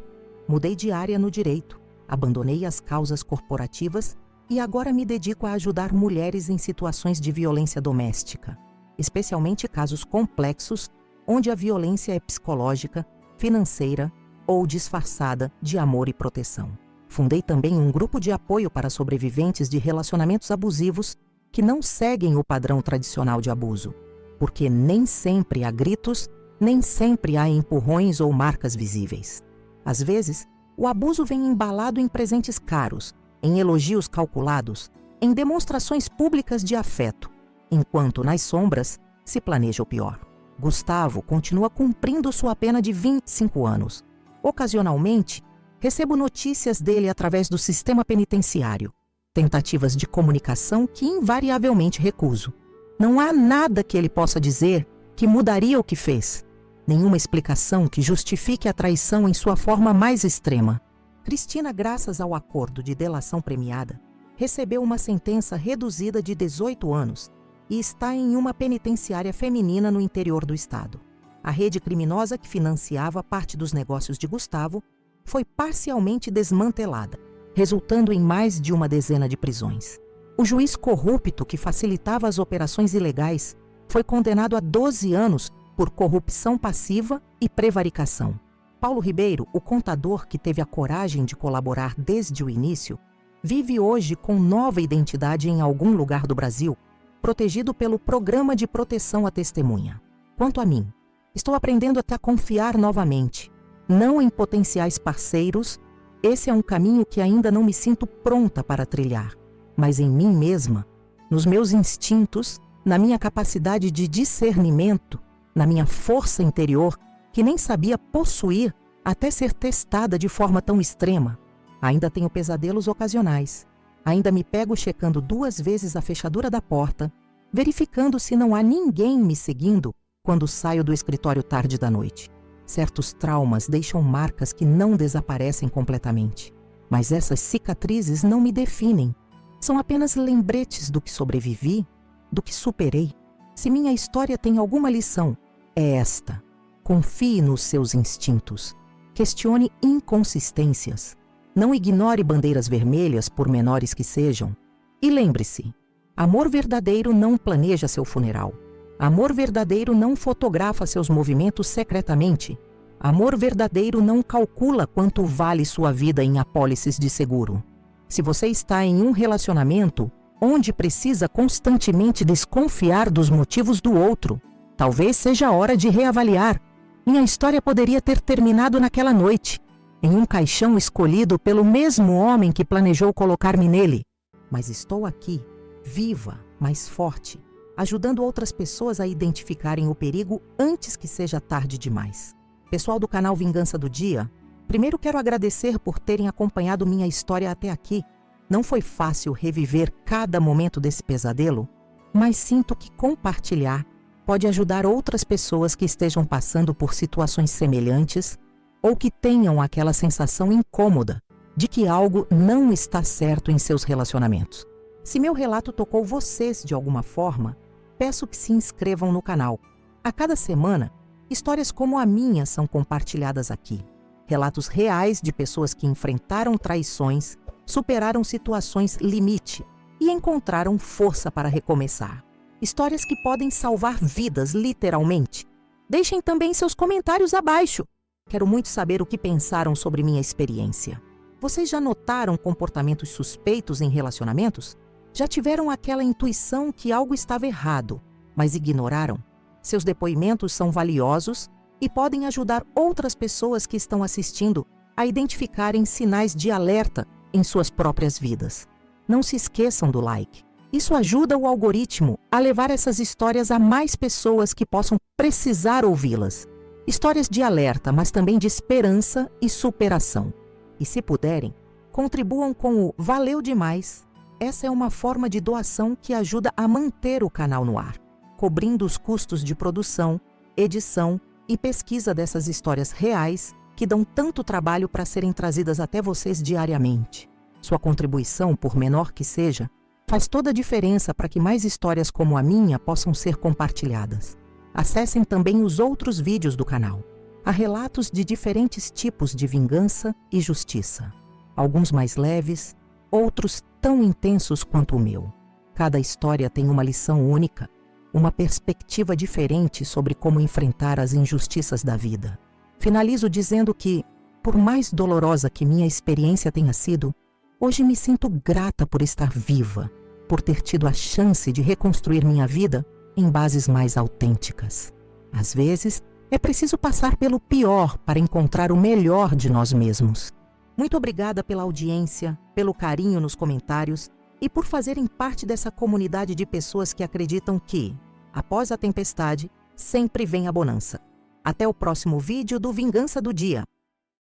Mudei de área no direito, abandonei as causas corporativas e agora me dedico a ajudar mulheres em situações de violência doméstica, especialmente casos complexos onde a violência é psicológica, financeira ou disfarçada de amor e proteção. Fundei também um grupo de apoio para sobreviventes de relacionamentos abusivos que não seguem o padrão tradicional de abuso, porque nem sempre há gritos, nem sempre há empurrões ou marcas visíveis. Às vezes, o abuso vem embalado em presentes caros, em elogios calculados, em demonstrações públicas de afeto, enquanto nas sombras se planeja o pior. Gustavo continua cumprindo sua pena de 25 anos. Ocasionalmente, recebo notícias dele através do sistema penitenciário, tentativas de comunicação que invariavelmente recuso. Não há nada que ele possa dizer que mudaria o que fez. Nenhuma explicação que justifique a traição em sua forma mais extrema. Cristina, graças ao acordo de delação premiada, recebeu uma sentença reduzida de 18 anos e está em uma penitenciária feminina no interior do estado. A rede criminosa que financiava parte dos negócios de Gustavo foi parcialmente desmantelada, resultando em mais de uma dezena de prisões. O juiz corrupto que facilitava as operações ilegais foi condenado a 12 anos por corrupção passiva e prevaricação. Paulo Ribeiro, o contador que teve a coragem de colaborar desde o início, vive hoje com nova identidade em algum lugar do Brasil, protegido pelo Programa de Proteção à Testemunha. Quanto a mim, estou aprendendo até a confiar novamente, não em potenciais parceiros. Esse é um caminho que ainda não me sinto pronta para trilhar, mas em mim mesma, nos meus instintos, na minha capacidade de discernimento, na minha força interior, que nem sabia possuir até ser testada de forma tão extrema. Ainda tenho pesadelos ocasionais. Ainda me pego checando 2 vezes a fechadura da porta, verificando se não há ninguém me seguindo quando saio do escritório tarde da noite. Certos traumas deixam marcas que não desaparecem completamente. Mas essas cicatrizes não me definem. São apenas lembretes do que sobrevivi, do que superei. Se minha história tem alguma lição, é esta. Confie nos seus instintos. Questione inconsistências. Não ignore bandeiras vermelhas, por menores que sejam. E lembre-se, amor verdadeiro não planeja seu funeral. Amor verdadeiro não fotografa seus movimentos secretamente. Amor verdadeiro não calcula quanto vale sua vida em apólices de seguro. Se você está em um relacionamento onde precisa constantemente desconfiar dos motivos do outro, talvez seja a hora de reavaliar. Minha história poderia ter terminado naquela noite, em um caixão escolhido pelo mesmo homem que planejou colocar-me nele. Mas estou aqui, viva, mais forte, ajudando outras pessoas a identificarem o perigo antes que seja tarde demais. Pessoal do canal Vingança do Dia, primeiro quero agradecer por terem acompanhado minha história até aqui. Não foi fácil reviver cada momento desse pesadelo, mas sinto que compartilhar pode ajudar outras pessoas que estejam passando por situações semelhantes ou que tenham aquela sensação incômoda de que algo não está certo em seus relacionamentos. Se meu relato tocou vocês de alguma forma, peço que se inscrevam no canal. A cada semana, histórias como a minha são compartilhadas aqui. Relatos reais de pessoas que enfrentaram traições, superaram situações limite e encontraram força para recomeçar. Histórias que podem salvar vidas, literalmente. Deixem também seus comentários abaixo. Quero muito saber o que pensaram sobre minha experiência. Vocês já notaram comportamentos suspeitos em relacionamentos? Já tiveram aquela intuição que algo estava errado, mas ignoraram? Seus depoimentos são valiosos e podem ajudar outras pessoas que estão assistindo a identificarem sinais de alerta em suas próprias vidas. Não se esqueçam do like. Isso ajuda o algoritmo a levar essas histórias a mais pessoas que possam precisar ouvi-las. Histórias de alerta, mas também de esperança e superação. E se puderem, contribuam com o Valeu Demais. Essa é uma forma de doação que ajuda a manter o canal no ar, cobrindo os custos de produção, edição e pesquisa dessas histórias reais que dão tanto trabalho para serem trazidas até vocês diariamente. Sua contribuição, por menor que seja, faz toda a diferença para que mais histórias como a minha possam ser compartilhadas. Acessem também os outros vídeos do canal. Há relatos de diferentes tipos de vingança e justiça. Alguns mais leves, outros tão intensos quanto o meu. Cada história tem uma lição única, uma perspectiva diferente sobre como enfrentar as injustiças da vida. Finalizo dizendo que, por mais dolorosa que minha experiência tenha sido, hoje me sinto grata por estar viva, por ter tido a chance de reconstruir minha vida em bases mais autênticas. Às vezes, é preciso passar pelo pior para encontrar o melhor de nós mesmos. Muito obrigada pela audiência, pelo carinho nos comentários e por fazerem parte dessa comunidade de pessoas que acreditam que, após a tempestade, sempre vem a bonança. Até o próximo vídeo do Vingança do Dia.